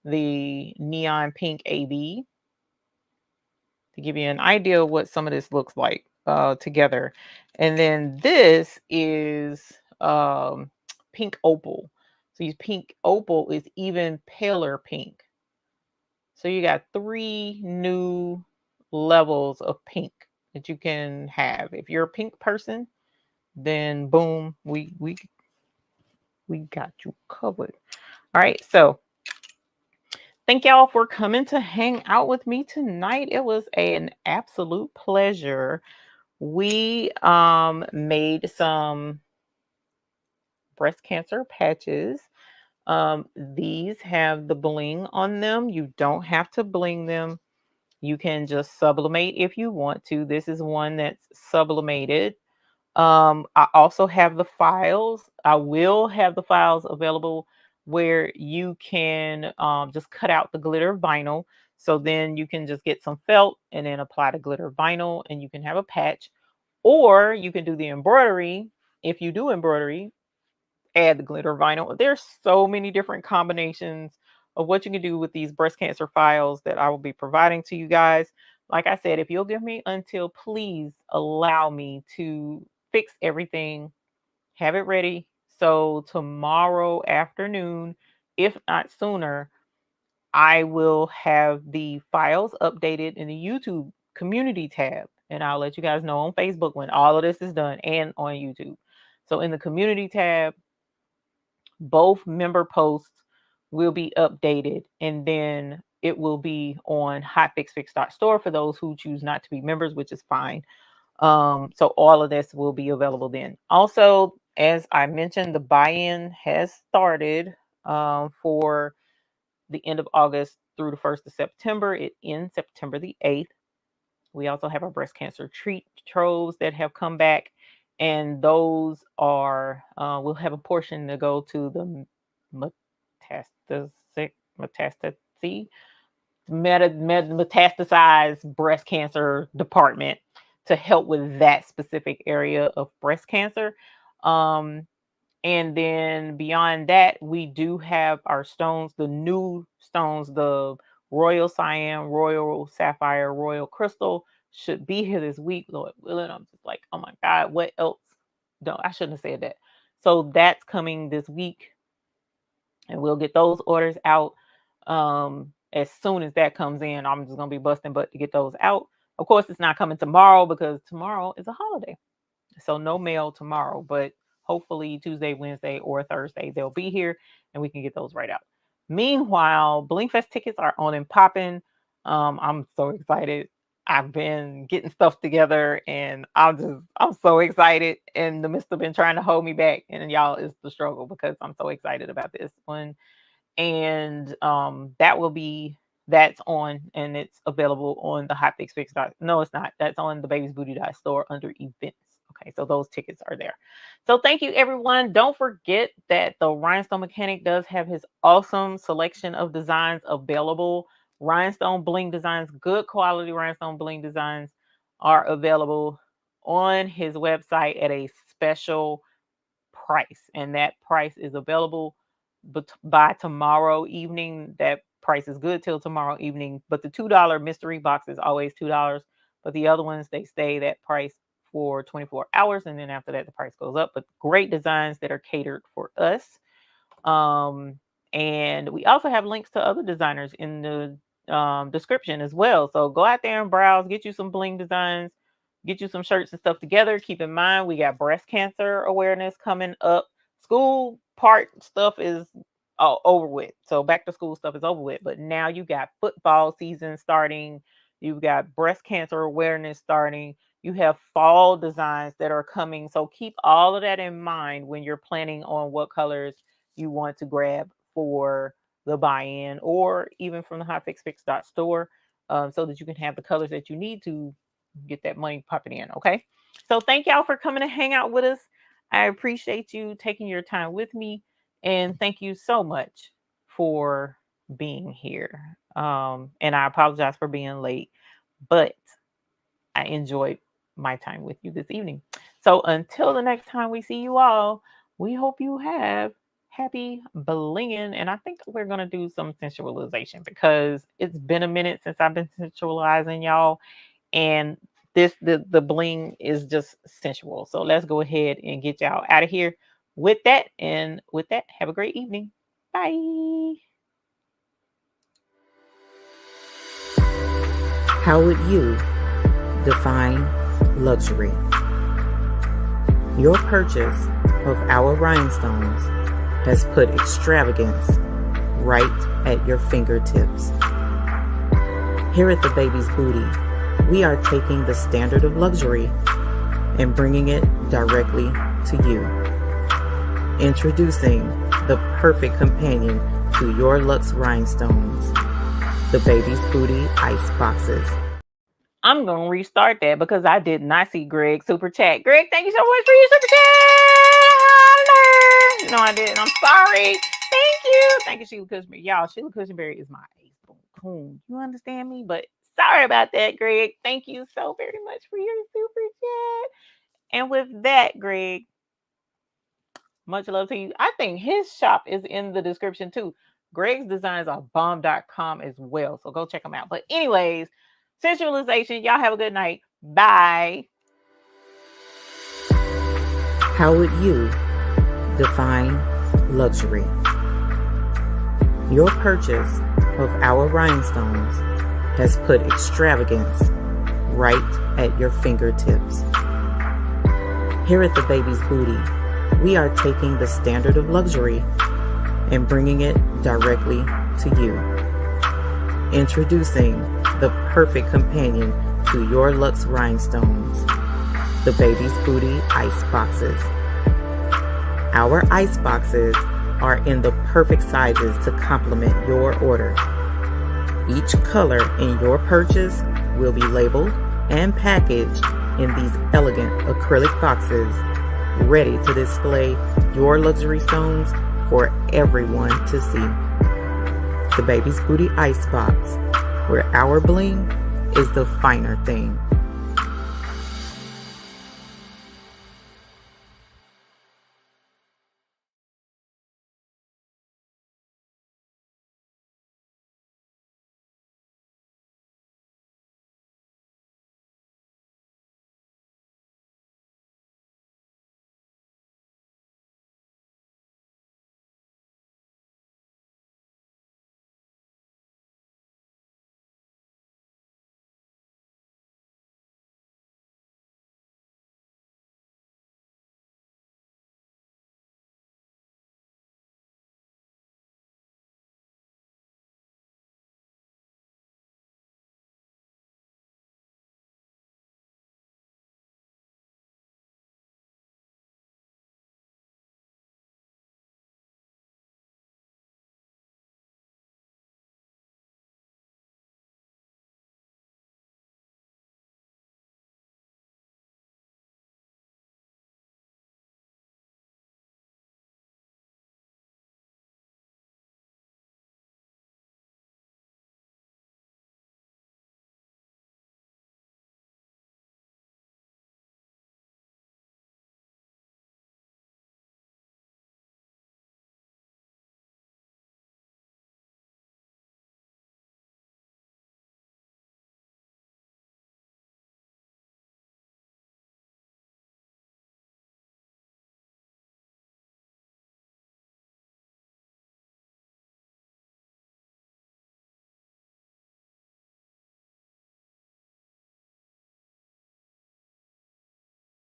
the neon pink AB to give you an idea of what some of this looks like together. And then this is pink opal. So these pink opal is even paler pink. So you got 3 new levels of pink that you can have. If you're a pink person, then boom, we got you covered. All right, so thank y'all for coming to hang out with me tonight. It was an absolute pleasure. We made some breast cancer patches. These have the bling on them. You don't have to bling them. You can just sublimate if you want to. This is one that's sublimated. I also have the files. I will have the files available where you can just cut out the glitter vinyl. So then you can just get some felt and then apply the glitter vinyl and you can have a patch. Or you can do the embroidery. If you do embroidery, add the glitter vinyl. There's so many different combinations of what you can do with these breast cancer files that I will be providing to you guys. Like I said, if you'll give me until, please allow me to fix everything, have it ready. So tomorrow afternoon, if not sooner, I will have the files updated in the YouTube community tab. And I'll let you guys know on Facebook when all of this is done and on YouTube. So in the community tab, both member posts will be updated and then it will be on hotfixfix.store for those who choose not to be members, which is fine. So all of this will be available then. Also, as I mentioned, the buy-in has started for the end of August through the 1st of September. It ends September the 8th. We also have our breast cancer treat troves that have come back, and those are we'll have a portion to go to the metastasized breast cancer department to help with that specific area of breast cancer. And then beyond that, we do have our stones, the new stones, the Royal Cyan, Royal Sapphire, Royal Crystal should be here this week, Lord willing. I'm just like, oh my God, what else? No, I shouldn't have said that. So that's coming this week, and we'll get those orders out. As soon as that comes in, I'm just gonna be busting butt to get those out. Of course, it's not coming tomorrow because tomorrow is a holiday. So no mail tomorrow, but hopefully Tuesday, Wednesday, or Thursday, they'll be here and we can get those right out. Meanwhile, Bling Fest tickets are on and popping. I'm so excited. I've been getting stuff together and I'm so excited. And the mist have been trying to hold me back. And y'all, it's the struggle because I'm so excited about this one. And that's on and it's available on the Hotfix Fix. No, it's not. That's on the Baby's Booty store under events. Okay, so those tickets are there. So thank you, everyone. Don't forget that the Rhinestone Mechanic does have his awesome selection of designs available. Rhinestone bling designs, good quality rhinestone bling designs are available on his website at a special price, and that price is available by tomorrow evening. That price is good till tomorrow evening, but the $2 mystery box is always $2, but the other ones, they stay that price for 24 hours, and then after that the price goes up. But great designs that are catered for us. And we also have links to other designers in the description as well, so go out there and browse, get you some bling designs, get you some shirts and stuff together. Keep in mind, we got breast cancer awareness coming up. School part stuff is over with. So back to school stuff is over with. But now you got football season starting. You've got breast cancer awareness starting. You have fall designs that are coming. So keep all of that in mind when you're planning on what colors you want to grab for the buy-in or even from the hotfixfix.store, so that you can have the colors that you need to get that money popping in. Okay. So thank y'all for coming to hang out with us. I appreciate you taking your time with me. And thank you so much for being here. And I apologize for being late, but I enjoyed my time with you this evening. So until the next time we see you all, we hope you have happy blinging. And I think we're going to do some sensualization because it's been a minute since I've been sensualizing y'all. And the bling is just sensual. So let's go ahead and get y'all out of here with that. And with that, have a great evening. Bye. How would you define luxury? Your purchase of our rhinestones has put extravagance right at your fingertips. Here at the Baby's Booty, we are taking the standard of luxury and bringing it directly to you. Introducing the perfect companion to your luxe rhinestones, the Baby's Booty Ice Boxes. I'm going to restart that because I did not see Greg super chat. Greg, thank you so much for your super chat. No, I didn't. I'm sorry. Thank you. Thank you, Sheila Cushionberry. Y'all, Sheila Cushionberry is my ace boom. You understand me? But sorry about that, Greg. Thank you so very much for your super chat. And with that, Greg, much love to you. I think his shop is in the description too. Greg's designs are bomb.com as well. So go check them out. But anyways, sensualization. Y'all have a good night. Bye. How would you define luxury? Your purchase of our rhinestones has put extravagance right at your fingertips. Here at the Baby's Booty, we are taking the standard of luxury and bringing it directly to you. Introducing the perfect companion to your luxe rhinestones, the Baby's Booty Ice Boxes. Our ice boxes are in the perfect sizes to complement your order. Each color in your purchase will be labeled and packaged in these elegant acrylic boxes, ready to display your luxury stones for everyone to see. The Baby's Booty Ice Box, where our bling is the finer thing.